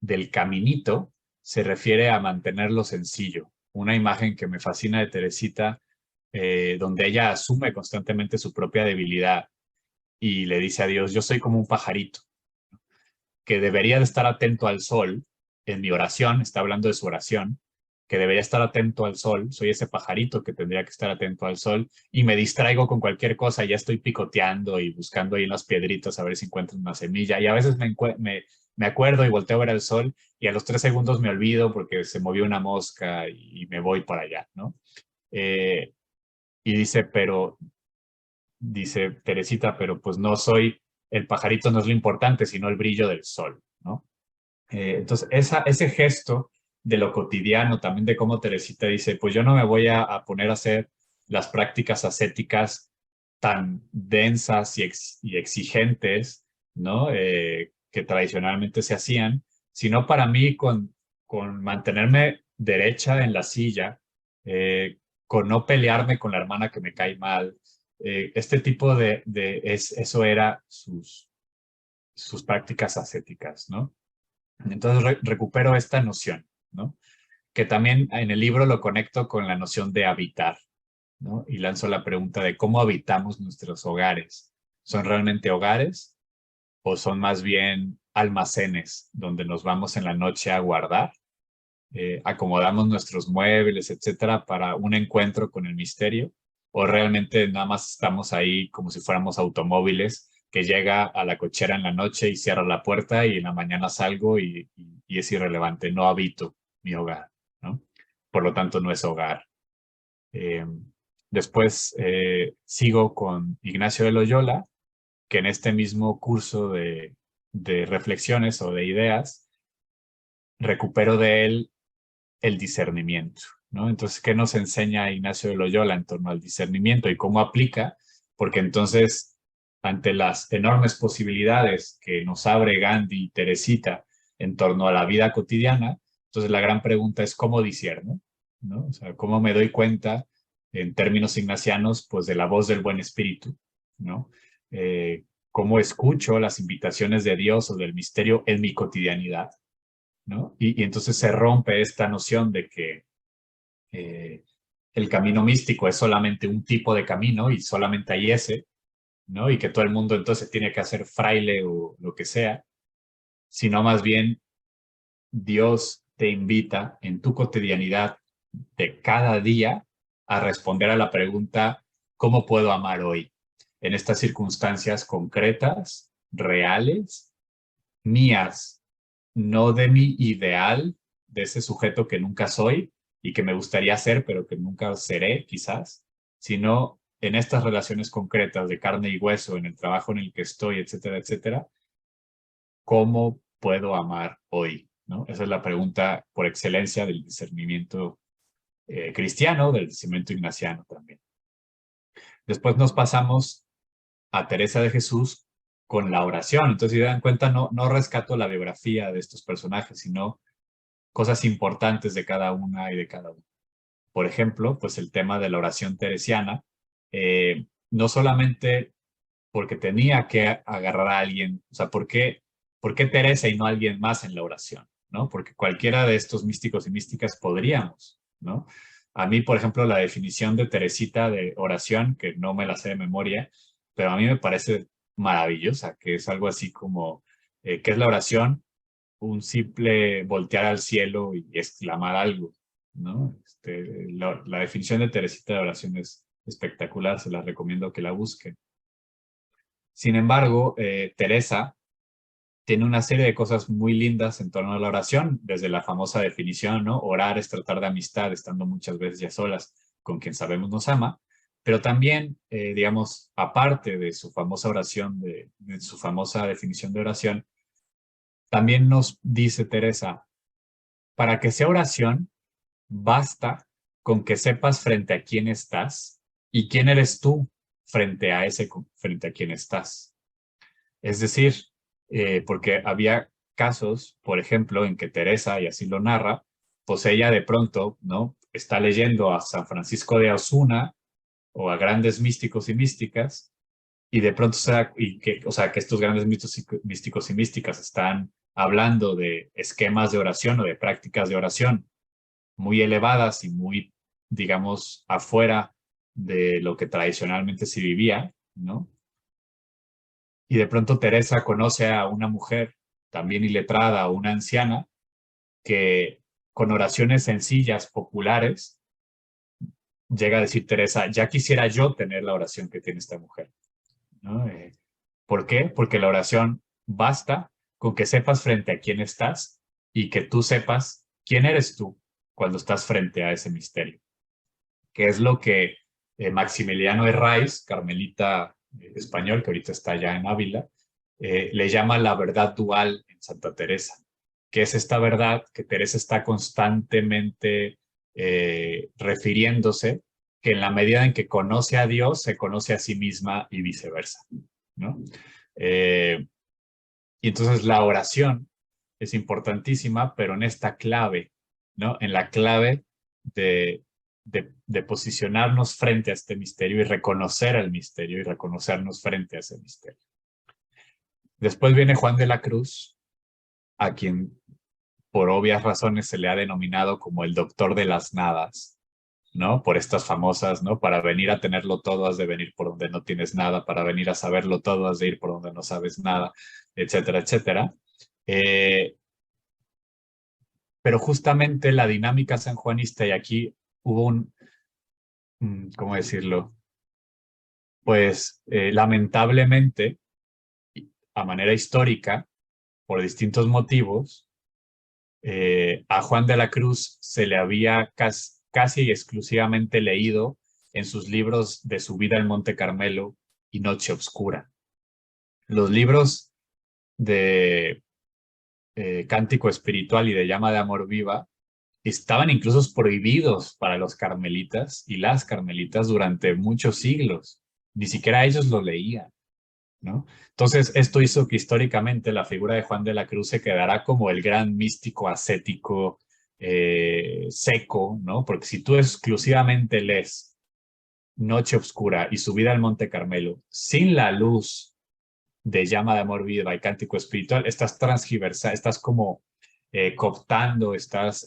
Speaker 1: del caminito se refiere a mantenerlo sencillo. Una imagen que me fascina de Teresita, donde ella asume constantemente su propia debilidad y le dice a Dios, yo soy como un pajarito que debería de estar atento al sol. En mi oración, está hablando de su oración, que debería estar atento al sol, soy ese pajarito que tendría que estar atento al sol y me distraigo con cualquier cosa, ya estoy picoteando y buscando ahí en las piedritas a ver si encuentro una semilla y a veces me acuerdo y volteo a ver el sol y a los 3 segundos me olvido porque se movió una mosca y me voy para allá, ¿no? Eh, y dice Teresita, pero pues no soy, el pajarito no es lo importante, sino el brillo del sol, ¿no? Entonces, ese gesto de lo cotidiano, también de cómo Teresita dice, pues yo no me voy a poner a hacer las prácticas ascéticas tan densas y exigentes, ¿no? Que tradicionalmente se hacían, sino para mí con mantenerme derecha en la silla, con no pelearme con la hermana que me cae mal. Este tipo eso era sus prácticas ascéticas, ¿no? Entonces recupero esta noción, ¿no? Que también en el libro lo conecto con la noción de habitar, ¿no? Y lanzo la pregunta de cómo habitamos nuestros hogares. ¿Son realmente hogares o son más bien almacenes donde nos vamos en la noche a guardar? Acomodamos nuestros muebles, etcétera, para un encuentro con el misterio, o realmente nada más estamos ahí como si fuéramos automóviles que llega a la cochera en la noche y cierra la puerta y en la mañana salgo y es irrelevante, no habito mi hogar, ¿no? Por lo tanto, no es hogar. Eh, Después sigo con Ignacio de Loyola, que en este mismo curso de reflexiones o de ideas, recupero de él el discernimiento, ¿no? Entonces, ¿qué nos enseña Ignacio de Loyola en torno al discernimiento y cómo aplica? Porque entonces, ante las enormes posibilidades que nos abre Gandhi y Teresita en torno a la vida cotidiana, entonces la gran pregunta es ¿cómo discierno? ¿No? O sea, ¿cómo me doy cuenta en términos ignacianos, pues de la voz del buen espíritu, ¿no? ¿Cómo escucho las invitaciones de Dios o del misterio en mi cotidianidad? ¿No? Y entonces se rompe esta noción de que el camino místico es solamente un tipo de camino y solamente hay ese, ¿no? Y que todo el mundo entonces tiene que hacer fraile o lo que sea, sino más bien Dios te invita en tu cotidianidad de cada día a responder a la pregunta, ¿cómo puedo amar hoy? En estas circunstancias concretas, reales, mías, no de mi ideal, de ese sujeto que nunca soy y que me gustaría ser, pero que nunca seré, quizás, sino en estas relaciones concretas de carne y hueso, en el trabajo en el que estoy, etcétera, etcétera, ¿cómo puedo amar hoy? ¿No? Esa es la pregunta por excelencia del discernimiento cristiano, del discernimiento ignaciano también. Después nos pasamos a Teresa de Jesús con la oración. Entonces, si se dan cuenta, no rescato la biografía de estos personajes, sino cosas importantes de cada una y de cada uno. Por ejemplo, pues el tema de la oración teresiana, no solamente porque tenía que agarrar a alguien, o sea, ¿por qué Teresa y no alguien más en la oración? ¿No? Porque cualquiera de estos místicos y místicas podríamos, ¿no? A mí, por ejemplo, la definición de Teresita de oración, que no me la sé de memoria, pero a mí me parece maravillosa, que es algo así como, ¿qué es la oración? Un simple voltear al cielo y exclamar algo, ¿no? La definición de Teresita de oración es espectacular, se la recomiendo que la busquen. Sin embargo, Teresa tiene una serie de cosas muy lindas en torno a la oración, desde la famosa definición, ¿no? Orar es tratar de amistad, estando muchas veces ya solas con quien sabemos nos ama, pero también, digamos, aparte de su famosa oración, de su famosa definición de oración, también nos dice Teresa, para que sea oración, basta con que sepas frente a quién estás y quién eres tú frente a quién estás. Es decir, porque había casos, por ejemplo, en que Teresa, y así lo narra, pues ella de pronto, ¿no? Está leyendo a San Francisco de Osuna o a grandes místicos y místicas, y de pronto o sea, que estos grandes místicos y místicas están hablando de esquemas de oración o de prácticas de oración muy elevadas y muy, digamos, afuera de lo que tradicionalmente se vivía, ¿no? Y de pronto Teresa conoce a una mujer también iletrada o una anciana que con oraciones sencillas, populares, llega a decir Teresa, ya quisiera yo tener la oración que tiene esta mujer, ¿no? ¿Por qué? Porque la oración basta con que sepas frente a quién estás y que tú sepas quién eres tú cuando estás frente a ese misterio, que es lo que Maximiliano Herraiz, carmelita español, que ahorita está ya en Ávila, le llama la verdad dual en Santa Teresa, que es esta verdad que Teresa está constantemente refiriéndose, que en la medida en que conoce a Dios, se conoce a sí misma y viceversa, ¿no? Y entonces la oración es importantísima, pero en esta clave, ¿no? En la clave de posicionarnos frente a este misterio y reconocer el misterio y reconocernos frente a ese misterio. Después viene Juan de la Cruz, a quien por obvias razones se le ha denominado como el doctor de las nadas, ¿no? Por estas famosas, ¿no? Para venir a tenerlo todo has de venir por donde no tienes nada, para venir a saberlo todo has de ir por donde no sabes nada, etcétera, etcétera. Pero justamente la dinámica sanjuanista, y aquí hubo ¿cómo decirlo? Pues lamentablemente, a manera histórica, por distintos motivos, a Juan de la Cruz se le había casi exclusivamente leído en sus libros de su vida en Monte Carmelo y Noche Obscura. Los libros de Cántico Espiritual y de Llama de Amor Viva estaban incluso prohibidos para los carmelitas y las carmelitas durante muchos siglos. Ni siquiera ellos lo leían, ¿no? Entonces, esto hizo que históricamente la figura de Juan de la Cruz se quedara como el gran místico ascético seco, ¿no? Porque si tú exclusivamente lees Noche Obscura y Subida al Monte Carmelo sin la luz de Llama de Amor Viva y Cántico Espiritual, estás transgiversando, estás como cooptando, estás,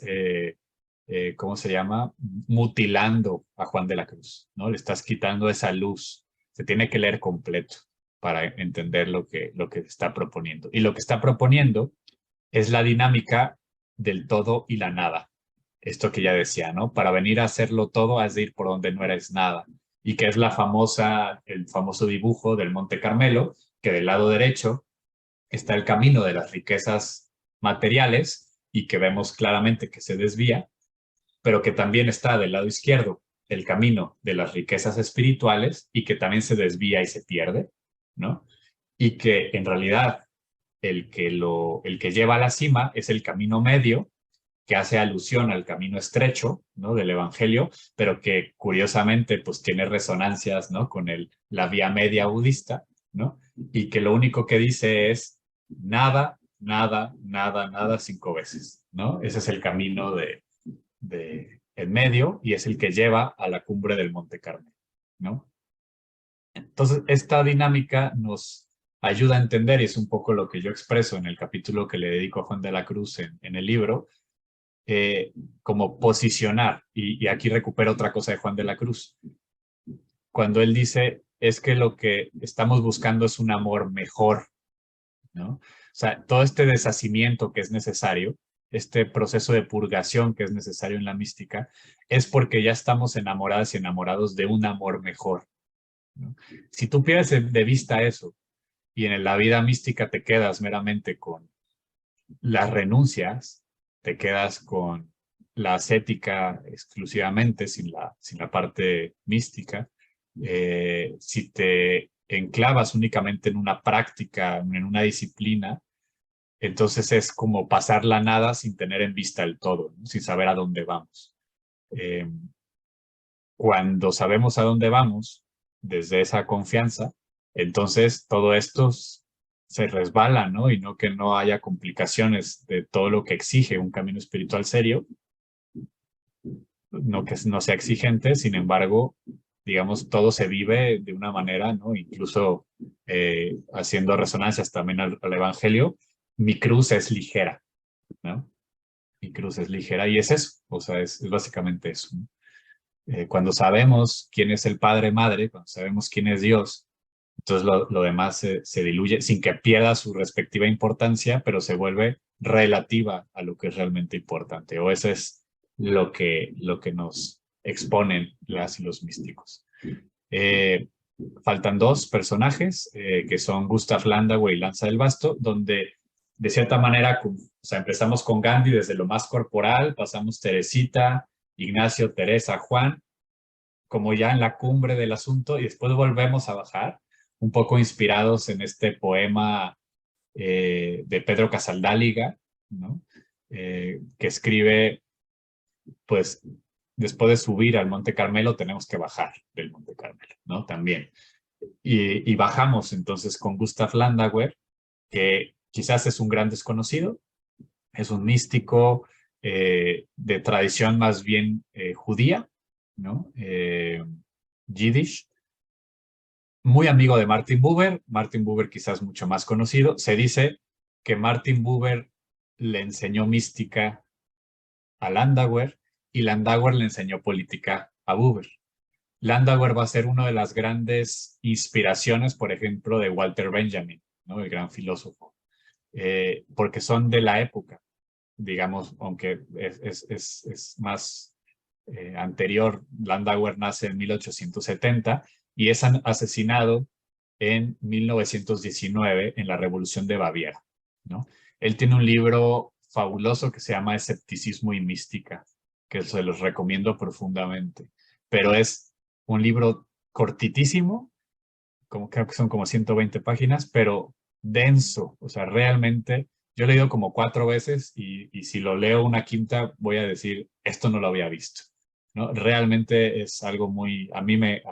Speaker 1: ¿cómo se llama? Mutilando a Juan de la Cruz, ¿no? Le estás quitando esa luz. Se tiene que leer completo para entender lo que está proponiendo. Y lo que está proponiendo es la dinámica del todo y la nada. Esto que ya decía, ¿no? Para venir a hacerlo todo has de ir por donde no eres nada. Y que es el famoso dibujo del Monte Carmelo, que del lado derecho está el camino de las riquezas materiales y que vemos claramente que se desvía, pero que también está del lado izquierdo el camino de las riquezas espirituales y que también se desvía y se pierde, ¿no? Y que en realidad el que lleva a la cima es el camino medio, que hace alusión al camino estrecho, ¿no? Del Evangelio, pero que curiosamente pues tiene resonancias, ¿no? Con la vía media budista, ¿no? Y que lo único que dice es nada, nada, nada, nada 5 veces, ¿no? Ese es el camino de el medio y es el que lleva a la cumbre del Monte Carmelo, ¿no? Entonces, esta dinámica nos ayuda a entender, y es un poco lo que yo expreso en el capítulo que le dedico a Juan de la Cruz en el libro, como posicionar, y aquí recupero otra cosa de Juan de la Cruz, cuando él dice, es que lo que estamos buscando es un amor mejor, ¿no? O sea, todo este deshacimiento que es necesario, este proceso de purgación que es necesario en la mística, es porque ya estamos enamoradas y enamorados de un amor mejor, ¿no? Si tú pierdes de vista eso y en la vida mística te quedas meramente con las renuncias, te quedas con la ascética exclusivamente, sin la parte mística, si te enclavas únicamente en una práctica, en una disciplina, entonces es como pasar la nada sin tener en vista el todo, ¿no? Sin saber a dónde vamos. Eh, Cuando sabemos a dónde vamos, desde esa confianza, entonces todo esto se resbala, ¿no? Y no que no haya complicaciones de todo lo que exige un camino espiritual serio, no que no sea exigente, sin embargo, digamos, todo se vive de una manera, ¿no? Incluso haciendo resonancias también al Evangelio, mi cruz es ligera, ¿no? Mi cruz es ligera y es eso, o sea, es básicamente eso, ¿no? Cuando sabemos quién es el Padre Madre, cuando sabemos quién es Dios, entonces lo demás se diluye sin que pierda su respectiva importancia, pero se vuelve relativa a lo que es realmente importante. O eso es lo que nos exponen las y los místicos. Eh, Faltan dos personajes, que son Gustav Landauer y Lanza del Basto, donde de cierta manera, o sea, empezamos con Gandhi desde lo más corporal, pasamos Teresita, Ignacio, Teresa, Juan, como ya en la cumbre del asunto, y después volvemos a bajar, un poco inspirados en este poema de Pedro Casaldáliga, ¿no? Que escribe, pues, después de subir al Monte Carmelo, tenemos que bajar del Monte Carmelo, ¿no? También. Y bajamos entonces con Gustav Landauer, que quizás es un gran desconocido, es un místico de tradición más bien judía, ¿no? Yiddish, muy amigo de Martin Buber quizás mucho más conocido. Se dice que Martin Buber le enseñó mística a Landauer y Landauer le enseñó política a Buber. Landauer va a ser una de las grandes inspiraciones, por ejemplo, de Walter Benjamin, ¿no? El gran filósofo, porque son de la época, digamos, aunque es más anterior. Landauer nace en 1870 y es asesinado en 1919 en la Revolución de Baviera, ¿no? Él tiene un libro fabuloso que se llama Escepticismo y Mística, que se los recomiendo profundamente, pero es un libro cortitísimo, como creo que son como 120 páginas, pero denso, o sea, realmente yo lo he leído como 4 veces y si lo leo una quinta voy a decir, esto no lo había visto, ¿no? Realmente es algo muy, me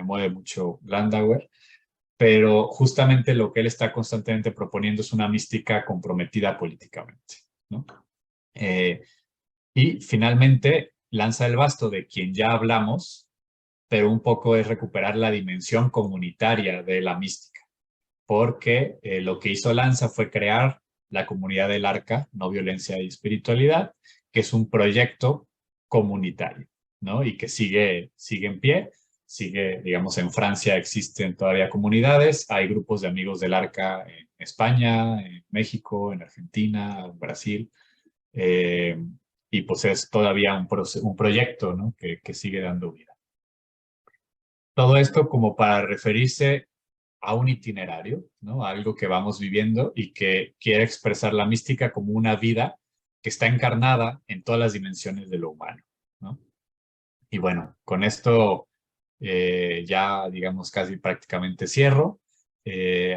Speaker 1: mueve mucho Landauer, pero justamente lo que él está constantemente proponiendo es una mística comprometida políticamente, ¿no? Eh, y finalmente lanza el basto de quien ya hablamos, pero un poco es recuperar la dimensión comunitaria de la mística, porque lo que hizo Lanza fue crear la comunidad del Arca, No Violencia y Espiritualidad, que es un proyecto comunitario, ¿no? Y que sigue en pie, sigue, digamos, en Francia existen todavía comunidades, hay grupos de amigos del Arca en España, en México, en Argentina, en Brasil, eh, y pues es todavía un proyecto, ¿no? Que sigue dando vida. Todo esto como para referirse a un itinerario, ¿no? A algo que vamos viviendo y que quiere expresar la mística como una vida que está encarnada en todas las dimensiones de lo humano, ¿no? Y bueno, con esto ya, digamos, casi prácticamente cierro,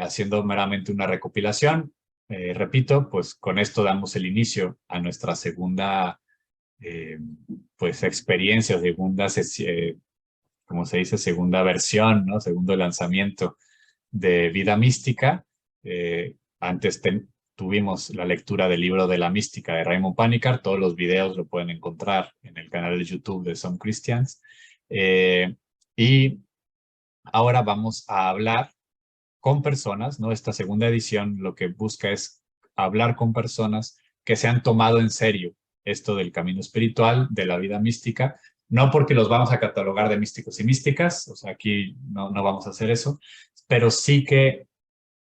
Speaker 1: haciendo meramente una recopilación. Repito, pues con esto damos el inicio a nuestra segunda, eh, pues, experiencia, como se dice, segunda versión, ¿no? Segundo lanzamiento de Vida Mística. Antes tuvimos la lectura del libro de la mística de Raymond Panikkar. Todos los videos lo pueden encontrar en el canal de YouTube de Some Christians. Y ahora vamos a hablar con personas, ¿no? Esta segunda edición lo que busca es hablar con personas que se han tomado en serio esto del camino espiritual, de la vida mística, no porque los vamos a catalogar de místicos y místicas, o sea, aquí no vamos a hacer eso, pero sí que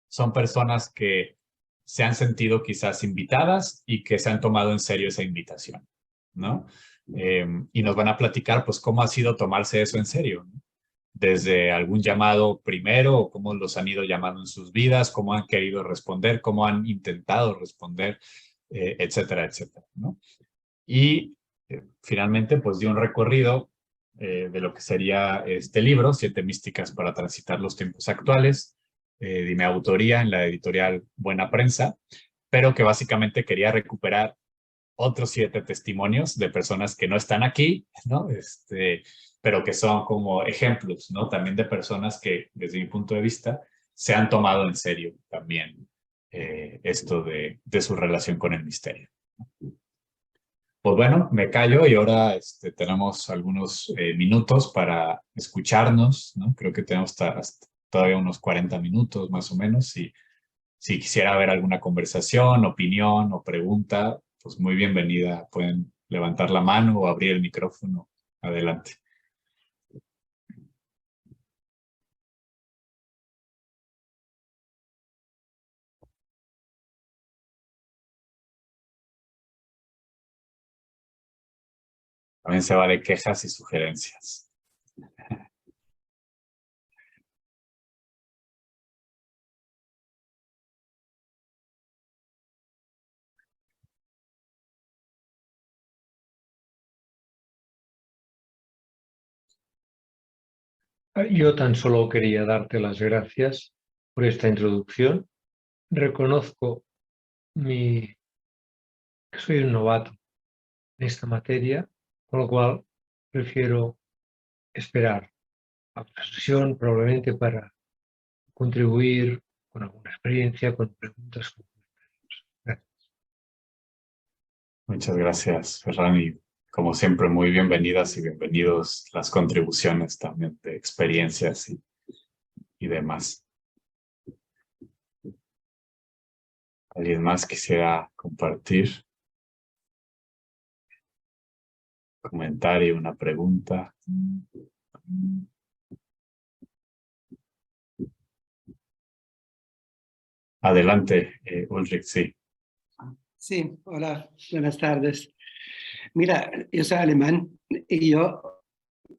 Speaker 1: son personas que se han sentido quizás invitadas y que se han tomado en serio esa invitación, ¿no? Y nos van a platicar, pues, cómo ha sido tomarse eso en serio, ¿no? Desde algún llamado primero, o cómo los han ido llamando en sus vidas, cómo han querido responder, cómo han intentado responder, etcétera, etcétera, ¿no? Y finalmente, pues, dio un recorrido de lo que sería este libro, Siete místicas para transitar los tiempos actuales, de mi autoría en la editorial Buena Prensa, pero que básicamente quería recuperar otros 7 testimonios de personas que no están aquí, ¿no? Pero que son como ejemplos, ¿no? También de personas que, desde mi punto de vista, se han tomado en serio también esto de su relación con el misterio. Pues bueno, me callo y ahora tenemos algunos minutos para escucharnos, ¿no? Creo que tenemos hasta todavía unos 40 minutos más o menos y si quisiera haber alguna conversación, opinión o pregunta, pues muy bienvenida. Pueden levantar la mano o abrir el micrófono. Adelante. También se vale quejas y sugerencias.
Speaker 2: Yo tan solo quería darte las gracias por esta introducción. Reconozco que soy un novato en esta materia, con lo cual prefiero esperar a otra sesión, probablemente para contribuir con alguna experiencia, con preguntas. Gracias.
Speaker 1: Muchas gracias, Ferran, y como siempre, muy bienvenidas y bienvenidos las contribuciones también de experiencias y demás. ¿Alguien más quisiera compartir? Comentario, una pregunta. Adelante, Ulrich, sí.
Speaker 3: Sí, hola, buenas tardes. Mira, yo soy alemán y yo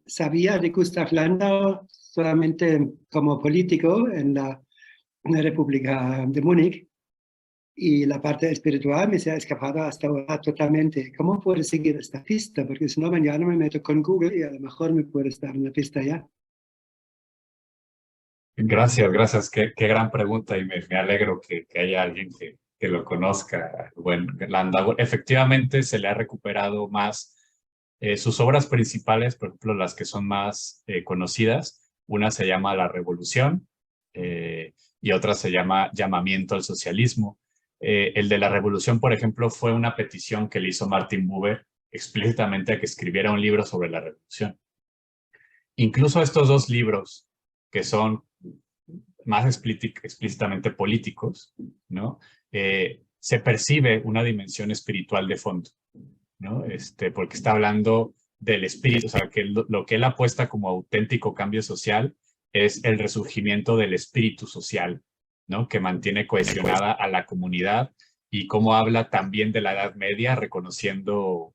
Speaker 3: sabía de Gustav Landau solamente como político en la República de Múnich y la parte espiritual me se ha escapado hasta ahora totalmente. ¿Cómo puedo seguir esta pista? Porque si no, mañana me meto con Google y a lo mejor me puedes dar una pista ya.
Speaker 1: Gracias, gracias. Qué gran pregunta y me alegro que haya alguien que lo conozca. Bueno, Landau, efectivamente se le ha recuperado más sus obras principales, por ejemplo, las que son más conocidas. Una se llama La Revolución y otra se llama Llamamiento al Socialismo. El de La Revolución, por ejemplo, fue una petición que le hizo Martin Buber explícitamente a que escribiera un libro sobre la revolución. Incluso estos dos libros, que son más explícitamente políticos, ¿no? Se percibe una dimensión espiritual de fondo, ¿no? Porque está hablando del espíritu, o sea, que lo que él apuesta como auténtico cambio social es el resurgimiento del espíritu social, ¿no? Que mantiene cohesionada a la comunidad y cómo habla también de la Edad Media, reconociendo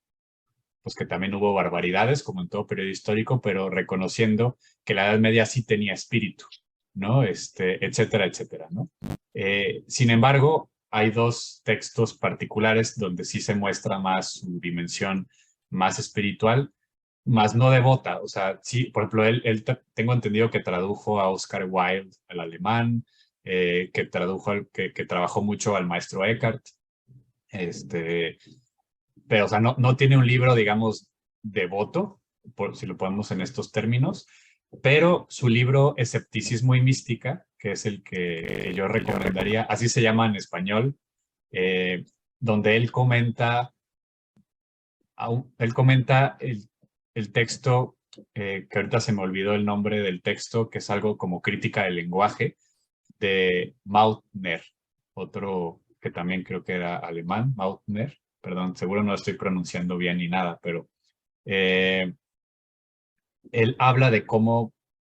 Speaker 1: pues que también hubo barbaridades, como en todo periodo histórico, pero reconociendo que la Edad Media sí tenía espíritu, ¿no? Etcétera, etcétera, ¿no? Sin embargo, hay dos textos particulares donde sí se muestra más su dimensión más espiritual, más no devota. O sea, sí, por ejemplo, tengo entendido que tradujo a Oscar Wilde al alemán, que que trabajó mucho al maestro Eckhart, pero, o sea, no tiene un libro, digamos, devoto, si lo ponemos en estos términos, pero su libro Escepticismo y Mística, que es el que yo recomendaría, así se llama en español, donde él comenta el texto, que ahorita se me olvidó el nombre del texto, que es algo como crítica del lenguaje, de Mautner, otro que también creo que era alemán, Mautner, perdón, seguro no lo estoy pronunciando bien ni nada, pero eh, él habla de cómo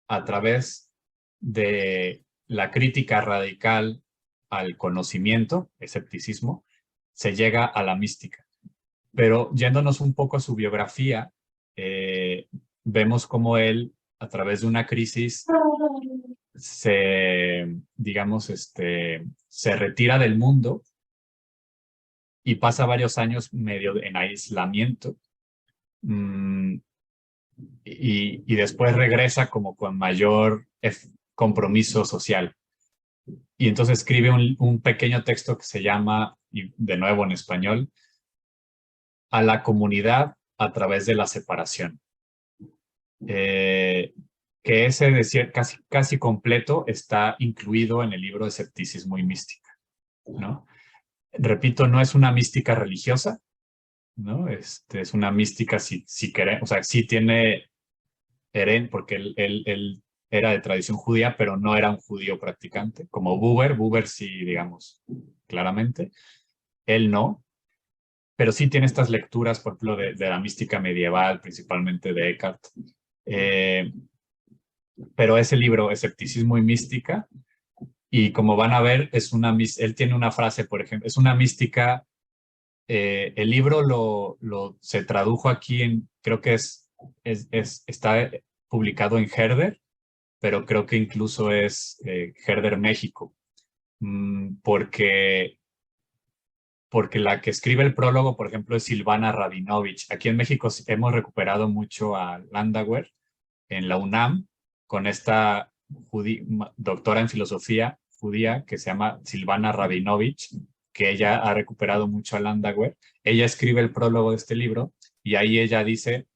Speaker 1: a través de la crítica radical al conocimiento, escepticismo, se llega a la mística. Pero yéndonos un poco a su biografía, vemos cómo él, a través de una crisis, digamos, se retira del mundo y pasa varios años medio en aislamiento. mm, y después regresa como con mayor compromiso social. Y entonces escribe un pequeño texto que se llama, y de nuevo en español, A la comunidad a través de la separación. Que ese decir casi completo está incluido en el libro de Escepticismo y Mística, ¿no? Repito, no es una mística religiosa, ¿no? Es una mística si queremos, o sea, sí tiene porque él era de tradición judía, pero no era un judío practicante, como Buber. Buber sí, digamos, claramente. Él no, pero sí tiene estas lecturas, por ejemplo, de la mística medieval, principalmente de Eckhart. Eh, pero ese libro, Escepticismo y Mística, y como van a ver, él tiene una frase, por ejemplo, es una mística. El libro se tradujo aquí creo que está publicado en Herder, pero creo que incluso es Herder México, porque la que escribe el prólogo, por ejemplo, es Silvana Rabinovich. Aquí en México hemos recuperado mucho a Landauer en la UNAM con esta doctora en filosofía judía que se llama Silvana Rabinovich, que ella ha recuperado mucho a Landauer. Ella escribe el prólogo de este libro y ahí ella dice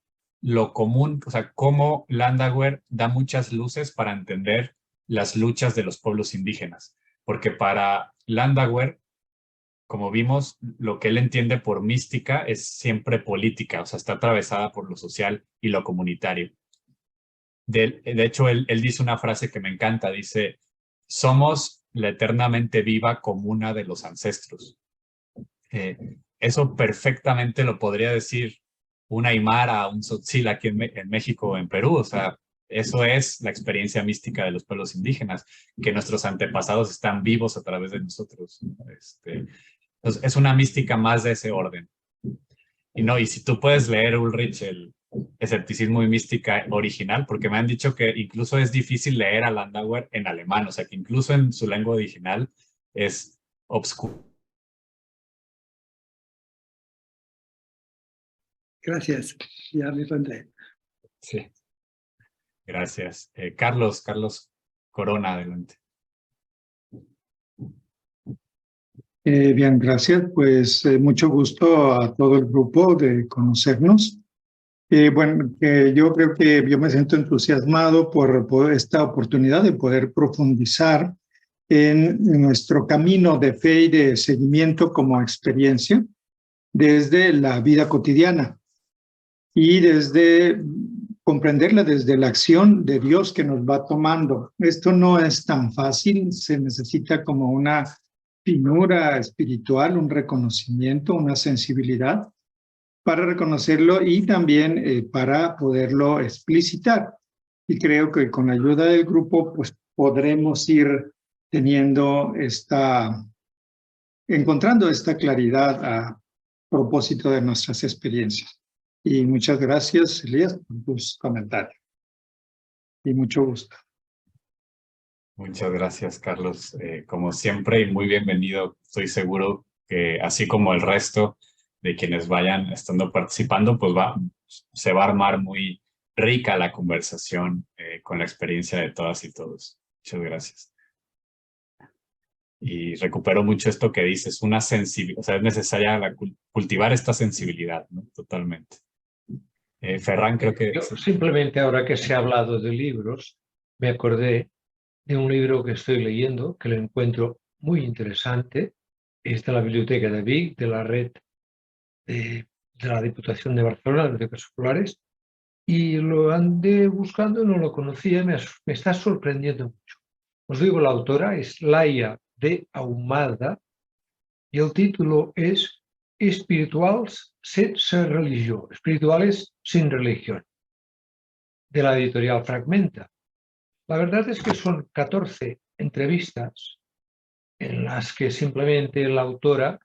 Speaker 1: lo común, o sea, cómo Landauer da muchas luces para entender las luchas de los pueblos indígenas, porque para Landauer, como vimos, lo que él entiende por mística es siempre política, o sea, está atravesada por lo social y lo comunitario. De hecho, él dice una frase que me encanta, dice, somos la eternamente viva comuna de los ancestros. Eso perfectamente lo podría decir un aymara, un tzotzil aquí en México o en Perú, o sea, eso es la experiencia mística de los pueblos indígenas, que nuestros antepasados están vivos a través de nosotros. Entonces, es una mística más de ese orden. Y si tú puedes leer, Ulrich, el Escepticismo y Mística original, porque me han dicho que incluso es difícil leer a Landauer en alemán, o sea que incluso en su lengua original es obscuro.
Speaker 3: Gracias, ya me pondré.
Speaker 1: Sí, gracias. Carlos Corona, adelante.
Speaker 4: Bien, gracias. Pues mucho gusto a todo el grupo de conocernos. Bueno, yo creo que yo me siento entusiasmado por esta oportunidad de poder profundizar en nuestro camino de fe y de seguimiento como experiencia desde la vida cotidiana y desde comprenderla desde la acción de Dios que nos va tomando. Esto no es tan fácil, se necesita como una finura espiritual, un reconocimiento, una sensibilidad para reconocerlo y también para poderlo explicitar. Y creo que con la ayuda del grupo pues podremos ir teniendo encontrando esta claridad a propósito de nuestras experiencias. Y muchas gracias, Elías, por tus comentarios. Y mucho gusto.
Speaker 1: Muchas gracias, Carlos. Como siempre, y muy bienvenido. Estoy seguro que así como el resto de quienes vayan estando participando, pues se va a armar muy rica la conversación con la experiencia de todas y todos. Muchas gracias. Y recupero mucho esto que dices, una sensibilidad, o sea, es necesaria cultivar esta sensibilidad, ¿no? Totalmente. Ferran, creo que...
Speaker 2: Yo simplemente ahora que se ha hablado de libros, me acordé de un libro que estoy leyendo, que lo encuentro muy interesante. Es de la Biblioteca de Vic, de la red de la Diputación de Barcelona, de Bibliotecas Escolares, y lo andé buscando, no lo conocía, me está sorprendiendo mucho. Os digo, la autora es Laia de Ahumada y el título es Espirituals sense religió, espirituales sin religión, de la editorial Fragmenta. La verdad es que son 14 entrevistas en las que simplemente la autora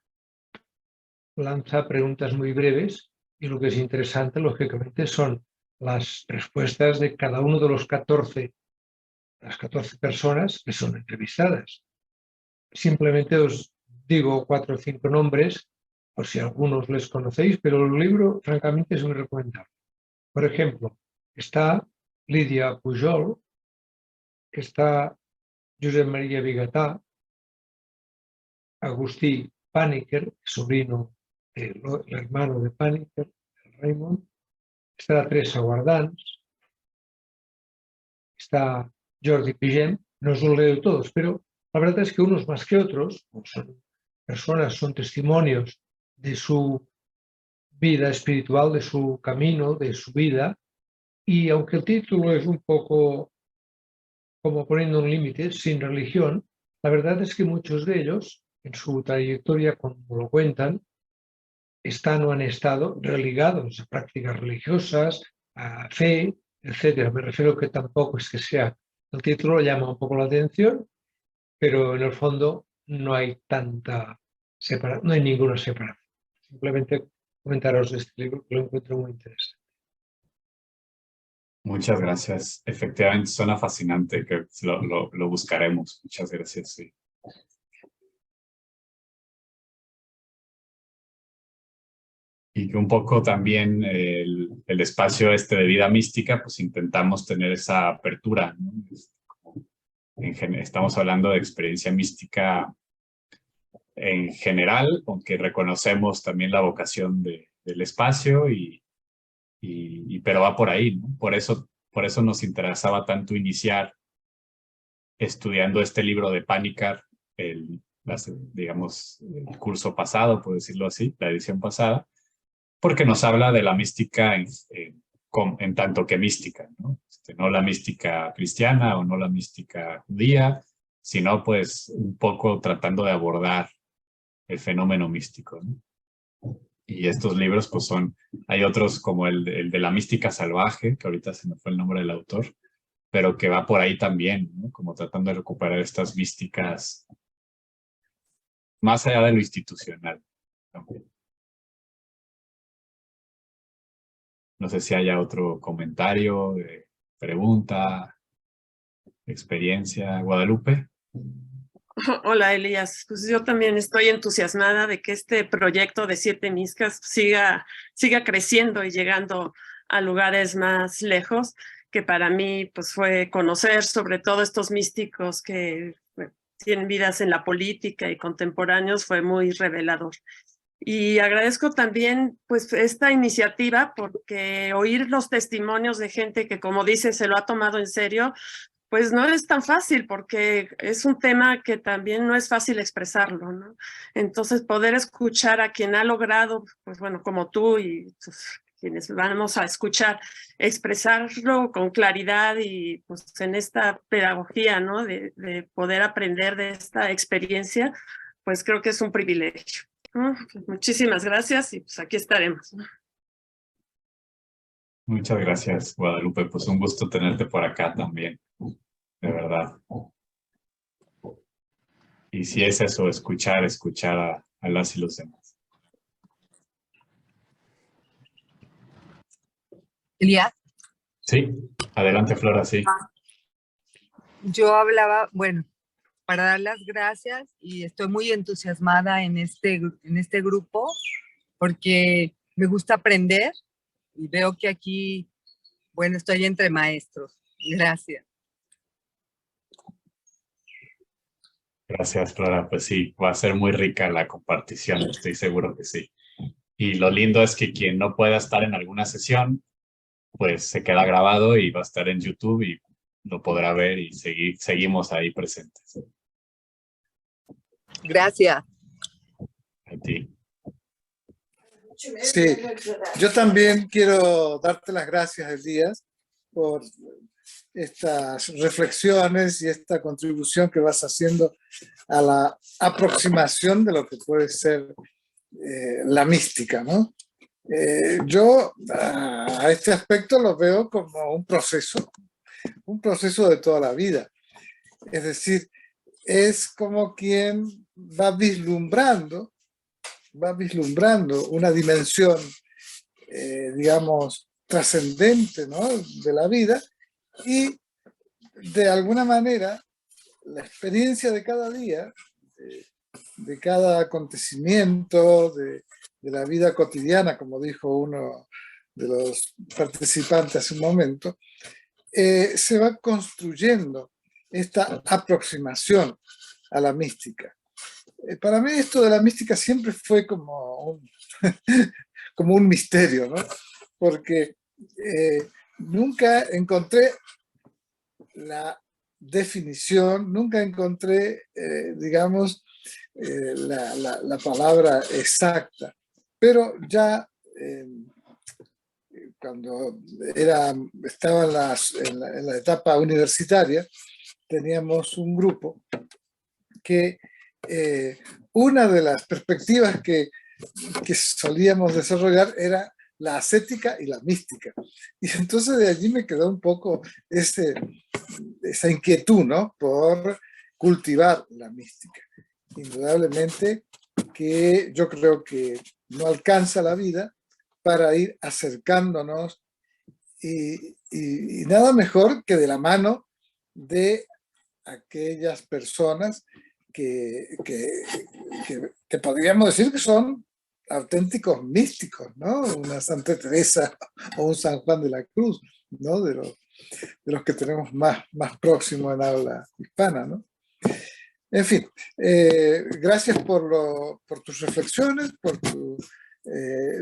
Speaker 2: lanza preguntas muy breves y lo que es interesante, lógicamente, son las respuestas de cada uno de las 14 personas que son entrevistadas. Simplemente os digo 4 o 5 nombres, por si algunos les conocéis, pero el libro, francamente, es muy recomendable. Por ejemplo, está Lídia Pujol, está Josep María Bigatà, Agustí Pàniker, sobrino del hermano de Pàniker, Raymond, está Teresa Guardans, está Jordi Pigem, no os los leo todos, pero la verdad es que unos más que otros son personas, son testimonios de su vida espiritual, de su camino, de su vida, y aunque el título es un poco como poniendo un límite, sin religión, la verdad es que muchos de ellos, en su trayectoria, como lo cuentan, están o han estado religados a prácticas religiosas, a fe, etcétera. Me refiero que tampoco es que sea, el título llama un poco la atención, pero en el fondo no hay tanta separación, no hay ninguna separación. Simplemente comentaros de este libro que lo encuentro muy interesante.
Speaker 1: Muchas gracias. Efectivamente, suena fascinante, que lo buscaremos. Muchas gracias. Sí. Y que un poco también el espacio este de vida mística, pues intentamos tener esa apertura, ¿no? Estamos hablando de experiencia mística en general, aunque reconocemos también la vocación del espacio, pero va por ahí, ¿no? Por eso nos interesaba tanto iniciar estudiando este libro de Panikkar, digamos, el curso pasado, por decirlo así, la edición pasada, porque nos habla de la mística en tanto que mística, ¿no? No la mística cristiana o no la mística judía, sino pues un poco tratando de abordar el fenómeno místico, ¿no? Y estos libros pues hay otros como el de la mística salvaje, que ahorita se me fue el nombre del autor, pero que va por ahí también, ¿no? Como tratando de recuperar estas místicas más allá de lo institucional también. No sé si haya otro comentario, pregunta, experiencia. Guadalupe.
Speaker 5: Hola, Elías. Pues yo también estoy entusiasmada de que este proyecto de 7 Miscas siga creciendo y llegando a lugares más lejos, que para mí pues fue conocer sobre todo estos místicos que tienen vidas en la política y contemporáneos, fue muy revelador. Y agradezco también pues esta iniciativa, porque oír los testimonios de gente que, como dice, se lo ha tomado en serio, pues no es tan fácil, porque es un tema que también no es fácil expresarlo, ¿no? Entonces, poder escuchar a quien ha logrado, pues bueno, como tú y pues, quienes vamos a escuchar, expresarlo con claridad y pues en esta pedagogía, ¿no? De poder aprender de esta experiencia, pues creo que es un privilegio. Muchísimas gracias y pues aquí estaremos.
Speaker 1: Muchas gracias, Guadalupe. Pues un gusto tenerte por acá también, de verdad. Y si es eso, escuchar a las y los demás.
Speaker 6: Elías.
Speaker 1: Sí, adelante, Flora, sí.
Speaker 6: Yo hablaba, bueno, para dar las gracias, y estoy muy entusiasmada en este grupo porque me gusta aprender y veo que aquí, bueno, estoy entre maestros. Gracias.
Speaker 1: Gracias, Flora. Pues sí, va a ser muy rica la compartición, estoy seguro que sí. Y lo lindo es que quien no pueda estar en alguna sesión, pues se queda grabado y va a estar en YouTube y lo podrá ver y seguimos ahí presentes.
Speaker 6: Gracias.
Speaker 1: A ti.
Speaker 7: Sí, yo también quiero darte las gracias, Elías, por estas reflexiones y esta contribución que vas haciendo a la aproximación de lo que puede ser la mística, ¿no? Yo a este aspecto lo veo como un proceso de toda la vida. Es decir, es como quien va vislumbrando una dimensión, digamos, trascendente, ¿no?, de la vida, y de alguna manera la experiencia de cada día, de cada acontecimiento, de la vida cotidiana, como dijo uno de los participantes hace un momento, se va construyendo esta aproximación a la mística. Para mí esto de la mística siempre fue como un misterio, ¿no? Porque nunca encontré la definición, nunca encontré, digamos, la palabra exacta. Pero ya cuando estaba en la etapa universitaria, teníamos un grupo que una de las perspectivas que solíamos desarrollar era la ascética y la mística. Y entonces de allí me quedó un poco esa inquietud, ¿no? Por cultivar la mística. Indudablemente que yo creo que no alcanza la vida para ir acercándonos y nada mejor que de la mano de aquellas personas que podríamos decir que son auténticos místicos, ¿no? Una Santa Teresa o un San Juan de la Cruz, ¿no? De los que tenemos más próximo en habla hispana, ¿no? En fin, gracias por tus reflexiones, por tu,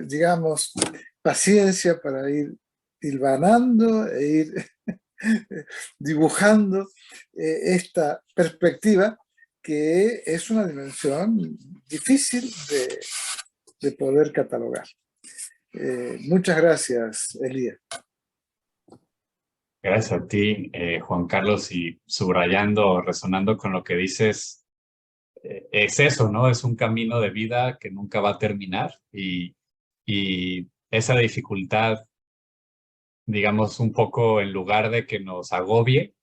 Speaker 7: digamos, paciencia para ir hilvanando e ir dibujando esta perspectiva que es una dimensión difícil de poder catalogar. Muchas gracias, Elías.
Speaker 1: Gracias a ti, Juan Carlos, y subrayando, resonando con lo que dices, es eso, ¿no? Es un camino de vida que nunca va a terminar y esa dificultad, digamos, un poco en lugar de que nos agobie,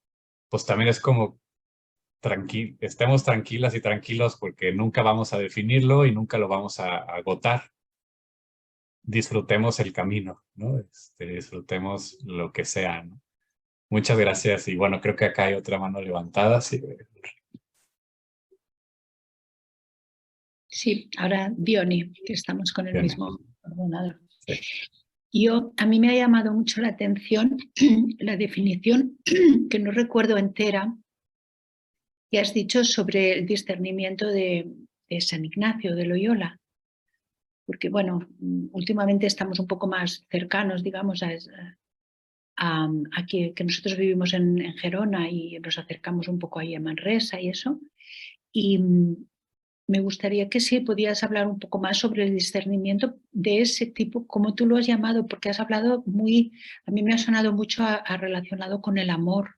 Speaker 1: pues también es como estemos tranquilas y tranquilos porque nunca vamos a definirlo y nunca lo vamos a agotar. Disfrutemos el camino, ¿no? Disfrutemos lo que sea, ¿no? Muchas gracias. Y bueno, creo que acá hay otra mano levantada. Sí,
Speaker 8: sí, ahora Diony, que estamos con el
Speaker 1: Diony.
Speaker 8: mismo ordenador.
Speaker 1: Sí.
Speaker 8: A mí me ha llamado mucho la atención la definición, que no recuerdo entera, que has dicho sobre el discernimiento de San Ignacio de Loyola. Porque, bueno, últimamente estamos un poco más cercanos, digamos, a que nosotros vivimos en Gerona y nos acercamos un poco ahí a Manresa y eso. Y me gustaría que sí podías hablar un poco más sobre el discernimiento de ese tipo, como tú lo has llamado, porque has hablado a mí me ha sonado mucho relacionado con el amor.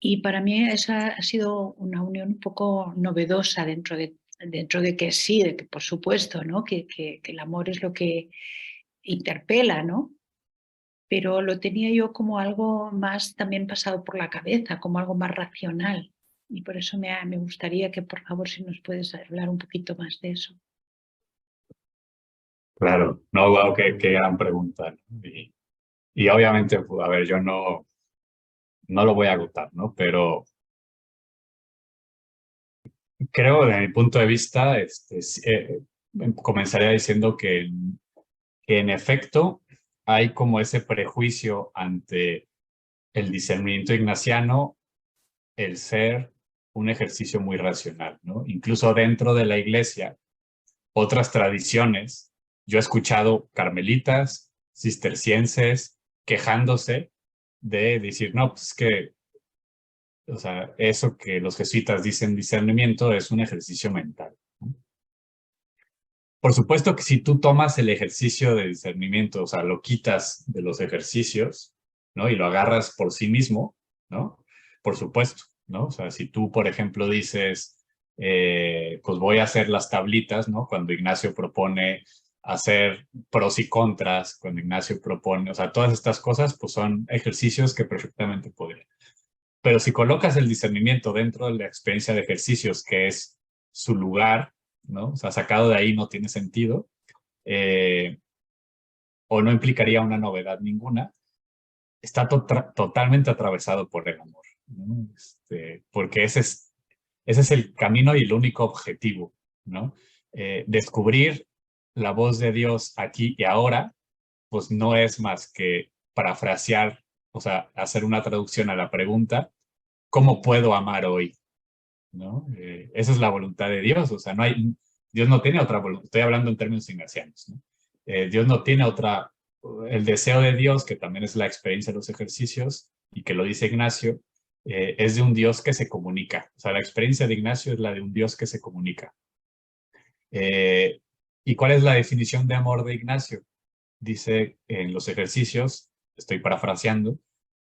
Speaker 8: Y para mí esa ha sido una unión un poco novedosa dentro de que sí, de que por supuesto, ¿no? Que el amor es lo que interpela, ¿no? Pero lo tenía yo como algo más también pasado por la cabeza, como algo más racional. Y por eso me gustaría que, por favor, si nos puedes hablar un poquito más de eso.
Speaker 1: Claro, no, wow, qué gran pregunta. Y obviamente, pues, a ver, yo no lo voy a agotar, ¿no? Pero creo, desde mi punto de vista, comenzaría diciendo que en efecto hay como ese prejuicio ante el discernimiento ignaciano, el ser un ejercicio muy racional, ¿no? Incluso dentro de la iglesia, otras tradiciones, yo he escuchado carmelitas, cistercienses, quejándose de decir, no, pues que, o sea, eso que los jesuitas dicen discernimiento es un ejercicio mental, ¿no? Por supuesto que si tú tomas el ejercicio de discernimiento, o sea, lo quitas de los ejercicios, ¿no? Y lo agarras por sí mismo, ¿no? Por supuesto, ¿no? O sea, si tú, por ejemplo, dices, pues voy a hacer las tablitas, ¿no? Cuando Ignacio propone hacer pros y contras, cuando Ignacio propone, o sea, todas estas cosas, pues son ejercicios que perfectamente podrían. Pero si colocas el discernimiento dentro de la experiencia de ejercicios, que es su lugar, ¿no? O sea, sacado de ahí no tiene sentido, o no implicaría una novedad ninguna, está totalmente atravesado por el amor, ¿no? Porque ese es el camino y el único objetivo, ¿no? Descubrir la voz de Dios aquí y ahora, pues no es más que parafrasear, o sea, hacer una traducción a la pregunta, ¿cómo puedo amar hoy? ¿No? Esa es la voluntad de Dios, o sea, Dios no tiene otra voluntad, estoy hablando en términos ignacianos, ¿no? Dios no tiene el deseo de Dios, que también es la experiencia de los ejercicios, y que lo dice Ignacio, es de un Dios que se comunica, o sea, la experiencia de Ignacio es la de un Dios que se comunica. ¿Y cuál es la definición de amor de Ignacio? Dice en los ejercicios, estoy parafraseando,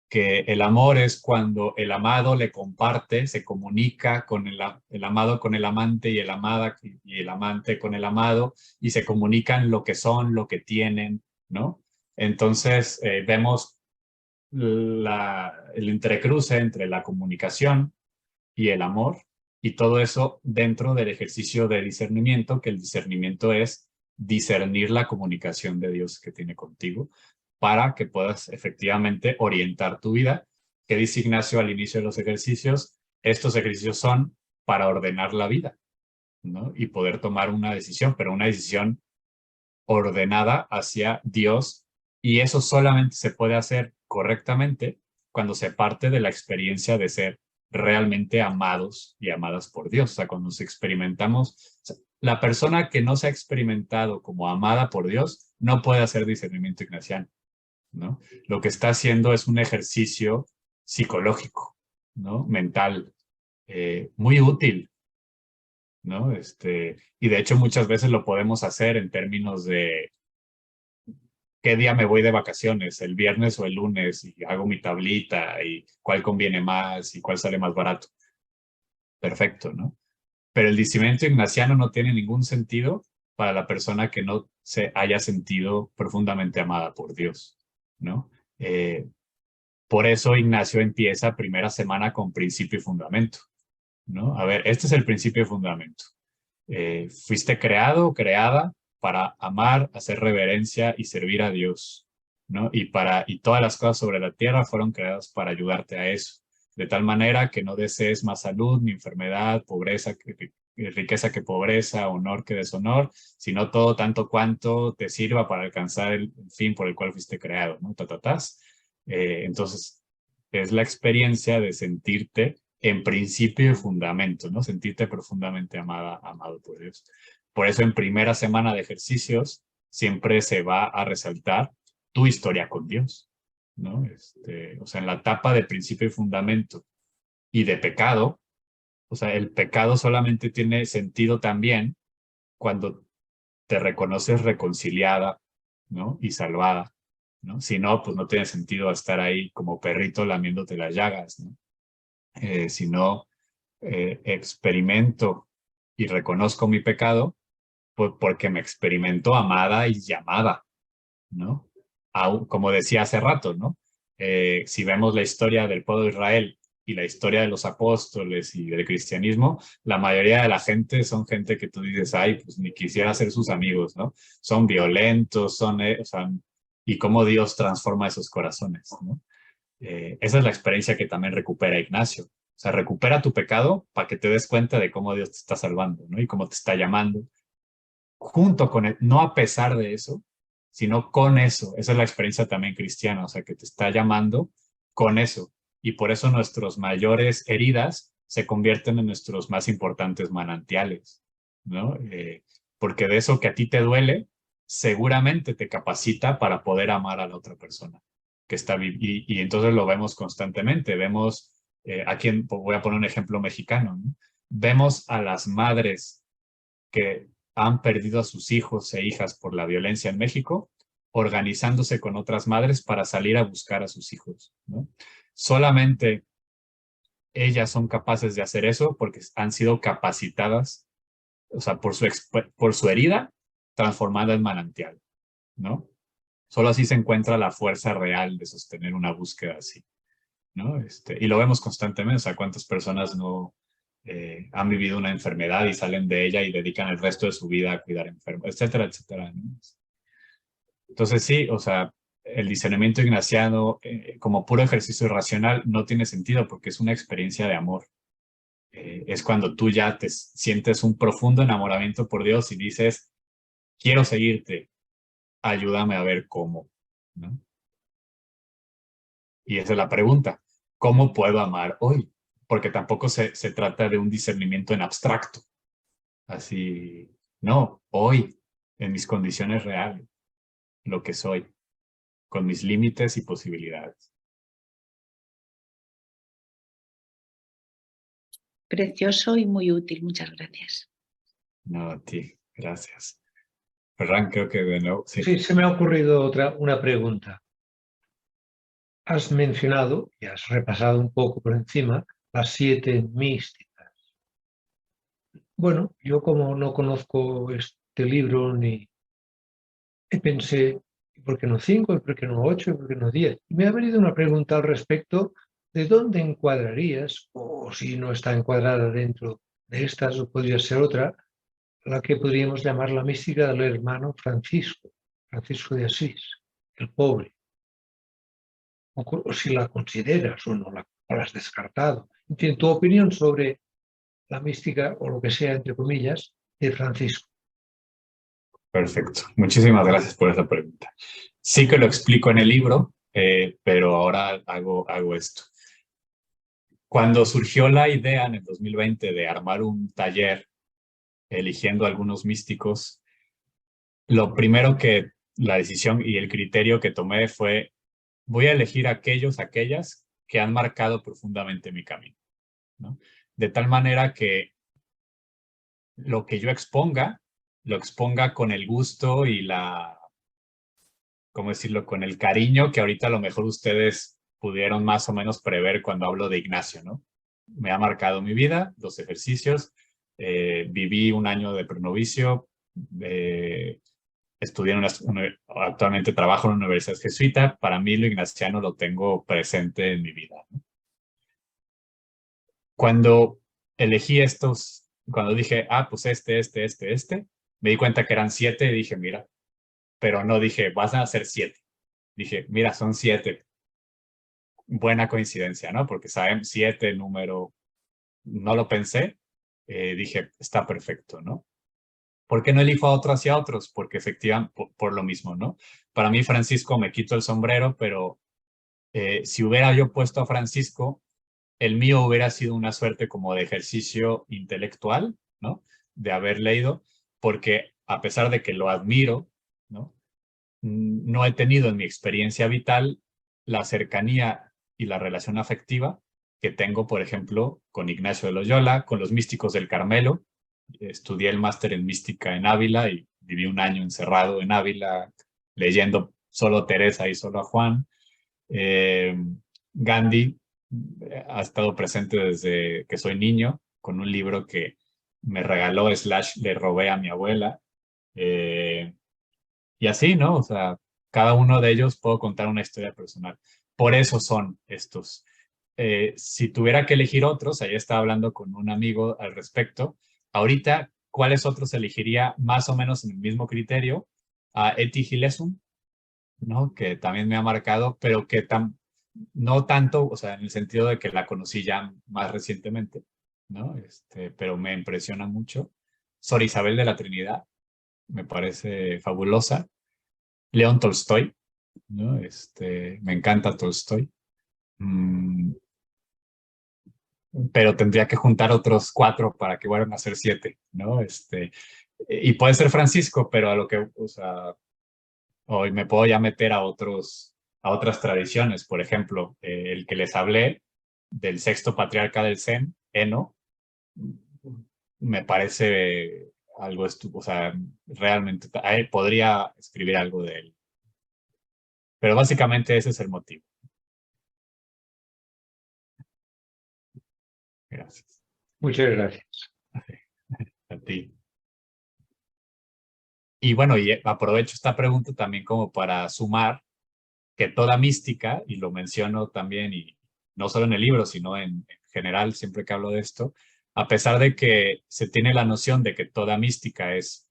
Speaker 1: que el amor es cuando el amado le comparte, se comunica con el amado con el amante y el amante con el amado, y se comunican lo que son, lo que tienen, ¿no? Entonces vemos el entrecruce entre la comunicación y el amor, y todo eso dentro del ejercicio de discernimiento, que el discernimiento es discernir la comunicación de Dios que tiene contigo para que puedas efectivamente orientar tu vida. Que dice Ignacio al inicio de los ejercicios, estos ejercicios son para ordenar la vida, ¿no? Y poder tomar una decisión, pero una decisión ordenada hacia Dios, y eso solamente se puede hacer correctamente cuando se parte de la experiencia de ser realmente amados y amadas por Dios. O sea, cuando nos experimentamos, o sea, la persona que no se ha experimentado como amada por Dios no puede hacer discernimiento ignaciano, ¿no? Lo que está haciendo es un ejercicio psicológico, ¿no? Mental, muy útil, ¿no? Y de hecho muchas veces lo podemos hacer en términos de ¿qué día me voy de vacaciones? ¿El viernes o el lunes? Y hago mi tablita y cuál conviene más y cuál sale más barato. Perfecto, ¿no? Pero el discernimiento ignaciano no tiene ningún sentido para la persona que no se haya sentido profundamente amada por Dios, ¿no? Por eso Ignacio empieza primera semana con principio y fundamento, ¿no? A ver, este es el principio y fundamento. Fuiste creado o creada para amar, hacer reverencia y servir a Dios, ¿no? Y todas las cosas sobre la tierra fueron creadas para ayudarte a eso, de tal manera que no desees más salud, ni enfermedad, pobreza, riqueza que pobreza, honor que deshonor, sino todo tanto cuanto te sirva para alcanzar el fin por el cual fuiste creado, ¿no? Entonces, es la experiencia de sentirte en principio y fundamento, ¿no? Sentirte profundamente amado por Dios. Por eso en primera semana de ejercicios siempre se va a resaltar tu historia con Dios, ¿no? O sea, en la etapa de principio y fundamento y de pecado, o sea, el pecado solamente tiene sentido también cuando te reconoces reconciliada, ¿no? Y salvada, ¿no? Si no, pues no tiene sentido estar ahí como perrito lamiéndote las llagas, ¿no? Si no experimento y reconozco mi pecado, pues porque me experimento amada y llamada, ¿no? Como decía hace rato, ¿no? Si vemos la historia del pueblo de Israel y la historia de los apóstoles y del cristianismo, la mayoría de la gente son gente que tú dices, ay, pues ni quisiera ser sus amigos, ¿no? Son violentos, o sea, y cómo Dios transforma esos corazones, ¿no? Esa es la experiencia que también recupera Ignacio. O sea, recupera tu pecado para que te des cuenta de cómo Dios te está salvando, ¿no? Y cómo te está llamando. Junto con él, no a pesar de eso, sino con eso. Esa es la experiencia también cristiana, o sea, que te está llamando con eso. Y por eso nuestras mayores heridas se convierten en nuestros más importantes manantiales, ¿no? Porque de eso que a ti te duele, seguramente te capacita para poder amar a la otra persona que está y entonces lo vemos constantemente. Vemos, aquí voy a poner un ejemplo mexicano, ¿no? Vemos a las madres que han perdido a sus hijos e hijas por la violencia en México, organizándose con otras madres para salir a buscar a sus hijos, ¿no? Solamente ellas son capaces de hacer eso porque han sido capacitadas, o sea, por su herida transformada en manantial, ¿no? Solo así se encuentra la fuerza real de sostener una búsqueda así, ¿no? Y lo vemos constantemente, o sea, cuántas personas no han vivido una enfermedad y salen de ella y dedican el resto de su vida a cuidar enfermos, etcétera, etcétera, ¿no? Entonces sí, o sea, el discernimiento ignaciano como puro ejercicio racional no tiene sentido porque es una experiencia de amor. Es cuando tú ya te sientes un profundo enamoramiento por Dios y dices, quiero seguirte, ayúdame a ver cómo, ¿no? Y esa es la pregunta, ¿cómo puedo amar hoy? Porque tampoco se trata de un discernimiento en abstracto. Así, no, hoy, en mis condiciones reales, lo que soy, con mis límites y posibilidades.
Speaker 8: Precioso y muy útil. Muchas gracias.
Speaker 1: No, a ti, gracias. Ferran, creo que de nuevo, sí.
Speaker 2: Sí, se me ha ocurrido una pregunta. has mencionado y has repasado un poco por encima las 7 místicas. Bueno, yo como no conozco este libro ni pensé, ¿por qué no 5? ¿Por qué no 8? ¿Por qué no 10? Y me ha venido una pregunta al respecto de dónde encuadrarías, o si no está encuadrada dentro de estas, o podría ser otra, la que podríamos llamar la mística del hermano Francisco, Francisco de Asís, el pobre. O si la consideras o no o la has descartado. En fin, tu opinión sobre la mística, o lo que sea, entre comillas, de Francisco.
Speaker 1: Perfecto. Muchísimas gracias por esa pregunta. Sí que lo explico en el libro, pero ahora hago esto. Cuando surgió la idea en el 2020 de armar un taller eligiendo algunos místicos, lo primero que la decisión y el criterio que tomé fue, voy a elegir aquellas que han marcado profundamente mi camino, ¿no? De tal manera que lo que yo exponga, lo exponga con el gusto y ¿cómo decirlo?, con el cariño que ahorita a lo mejor ustedes pudieron más o menos prever cuando hablo de Ignacio, ¿no? Me ha marcado mi vida, los ejercicios, viví un año de prenovicio, estudié actualmente trabajo en una universidad jesuita. Para mí lo ignaciano lo tengo presente en mi vida, ¿no? Cuando elegí cuando dije, pues me di cuenta que eran 7 y dije, mira, pero no dije, vas a hacer 7. Dije, mira, son 7. Buena coincidencia, ¿no? Porque saben, 7, número, no lo pensé. Dije, está perfecto, ¿no? ¿Por qué no elijo a otros y a otros? Porque efectivamente, por lo mismo, ¿no? Para mí, Francisco, me quito el sombrero, pero si hubiera yo puesto a Francisco, el mío hubiera sido una suerte como de ejercicio intelectual, ¿no? De haber leído, porque a pesar de que lo admiro, ¿no? No he tenido en mi experiencia vital la cercanía y la relación afectiva que tengo, por ejemplo, con Ignacio de Loyola, con los místicos del Carmelo. Estudié el máster en mística en Ávila y viví un año encerrado en Ávila leyendo solo Teresa y solo a Juan. Gandhi ha estado presente desde que soy niño, con un libro que me regaló / le robé a mi abuela. Y así, ¿no? O sea, cada uno de ellos puedo contar una historia personal. Por eso son estos. Si tuviera que elegir otros, ayer estaba hablando con un amigo al respecto. Ahorita, ¿cuáles otros elegiría más o menos en el mismo criterio? A Eti Gilesum, ¿no? Que también me ha marcado, pero que no tanto, o sea, en el sentido de que la conocí ya más recientemente, ¿no? Pero me impresiona mucho. Sor Isabel de la Trinidad, me parece fabulosa. León Tolstoy, ¿no? Me encanta Tolstoy. Pero tendría que juntar otros 4 para que vuelvan a ser 7, ¿no? Y puede ser Francisco, pero o sea, hoy me puedo ya meter a otras tradiciones. Por ejemplo, el que les hablé del sexto patriarca del Zen, Eno, me parece algo o sea, realmente podría escribir algo de él. Pero básicamente ese es el motivo. Gracias.
Speaker 2: Muchas gracias.
Speaker 1: A ti. Y bueno, y aprovecho esta pregunta también como para sumar que toda mística, y lo menciono también, y no solo en el libro, sino en general, siempre que hablo de esto, a pesar de que se tiene la noción de que toda mística es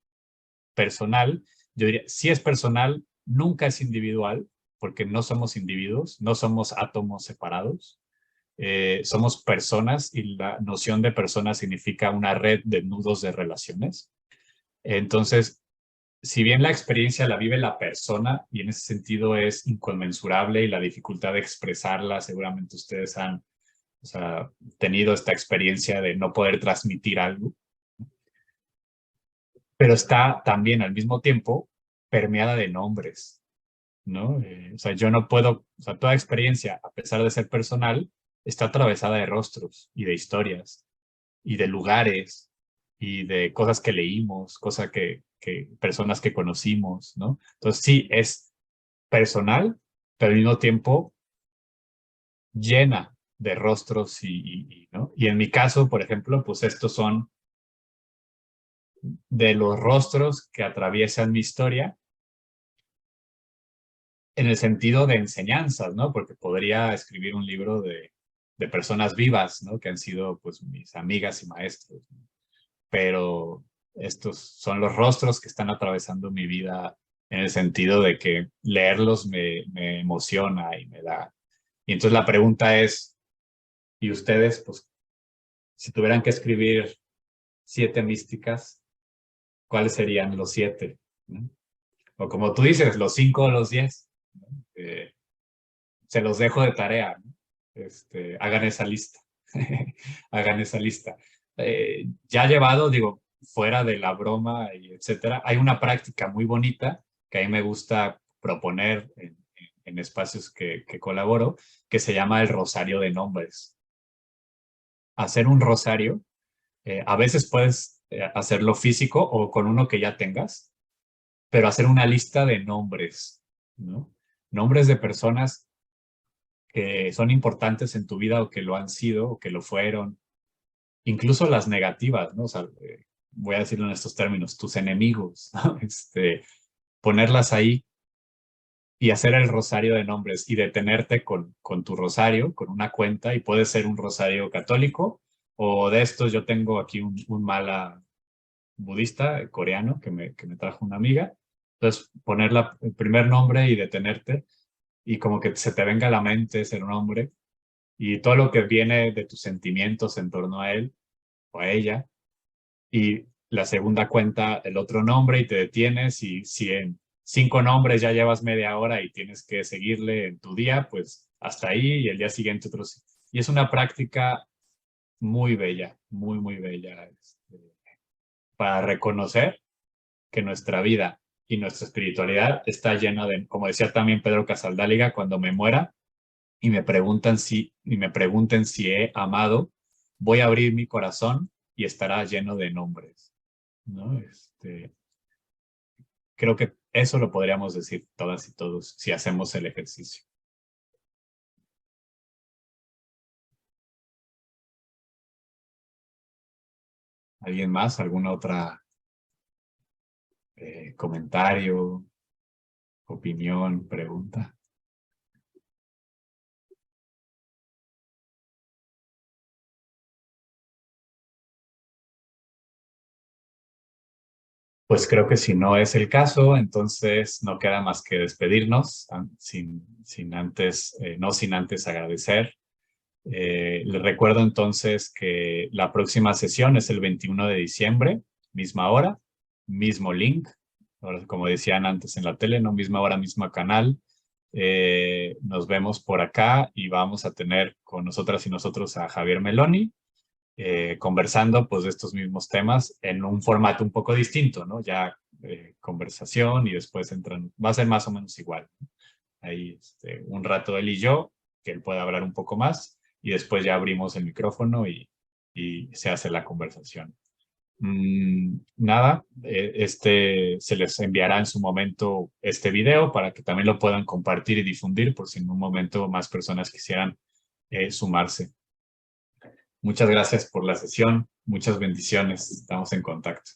Speaker 1: personal, yo diría, si es personal, nunca es individual, porque no somos individuos, no somos átomos separados, somos personas, y la noción de persona significa una red de nudos de relaciones. Entonces, si bien la experiencia la vive la persona y en ese sentido es inconmensurable y la dificultad de expresarla, seguramente ustedes han, o sea, tenido esta experiencia de no poder transmitir algo, pero está también al mismo tiempo permeada de nombres, ¿no? O sea, yo no puedo, o sea, toda experiencia, a pesar de ser personal, está atravesada de rostros y de historias y de lugares y de cosas que leímos, personas que conocimos, ¿no? Entonces sí, es personal, pero al mismo tiempo llena de rostros ¿no? Y en mi caso, por ejemplo, pues estos son de los rostros que atraviesan mi historia en el sentido de enseñanzas, ¿no? Porque podría escribir un libro de personas vivas, ¿no? Que han sido, pues, mis amigas y maestros, ¿no? Pero estos son los rostros que están atravesando mi vida en el sentido de que leerlos me emociona y me da. Y entonces la pregunta es, ¿y ustedes, pues, si tuvieran que escribir 7 místicas, cuáles serían los 7? ¿No? O como tú dices, los 5 o los 10. ¿No? Se los dejo de tarea, ¿no? Hagan esa lista. Hagan esa lista. Ya llevado, digo, fuera de la broma y etcétera, hay una práctica muy bonita que a mí me gusta proponer en espacios que colaboro, que se llama el rosario de nombres. Hacer un rosario, a veces puedes hacerlo físico o con uno que ya tengas, pero hacer una lista de nombres, ¿no? Nombres de personas que son importantes en tu vida o que lo han sido o que lo fueron, incluso las negativas, ¿no? O sea, voy a decirlo en estos términos, tus enemigos, ¿no? Ponerlas ahí y hacer el rosario de nombres y detenerte con tu rosario, con una cuenta, y puede ser un rosario católico o de estos. Yo tengo aquí un mala budista coreano que me trajo una amiga. Entonces, poner el primer nombre y detenerte y como que se te venga a la mente ese nombre y todo lo que viene de tus sentimientos en torno a él o a ella. Y la segunda cuenta el otro nombre y te detienes, y si en 5 nombres ya llevas media hora y tienes que seguirle en tu día, pues hasta ahí, y el día siguiente otros. Y es una práctica muy bella, muy, muy bella, para reconocer que nuestra vida y nuestra espiritualidad está llena de, como decía también Pedro Casaldáliga, cuando me muera y me pregunten si he amado, voy a abrir mi corazón y estará lleno de nombres, ¿no? Creo que eso lo podríamos decir todas y todos si hacemos el ejercicio. ¿Alguien más? ¿Alguna otra comentario, opinión, pregunta? Pues creo que si no es el caso, entonces no queda más que despedirnos sin antes agradecer. Les recuerdo entonces que la próxima sesión es el 21 de diciembre, misma hora, mismo link. Ahora, como decían antes en la tele, ¿no? Misma hora, mismo canal. Nos vemos por acá y vamos a tener con nosotras y nosotros a Javier Meloni, conversando pues de estos mismos temas en un formato un poco distinto, ¿no? Ya conversación y después va a ser más o menos igual, ¿no? Ahí un rato él y yo, que él pueda hablar un poco más, y después ya abrimos el micrófono y se hace la conversación. Nada, se les enviará en su momento este video para que también lo puedan compartir y difundir por si en un momento más personas quisieran sumarse. Muchas gracias por la sesión, muchas bendiciones, estamos en contacto.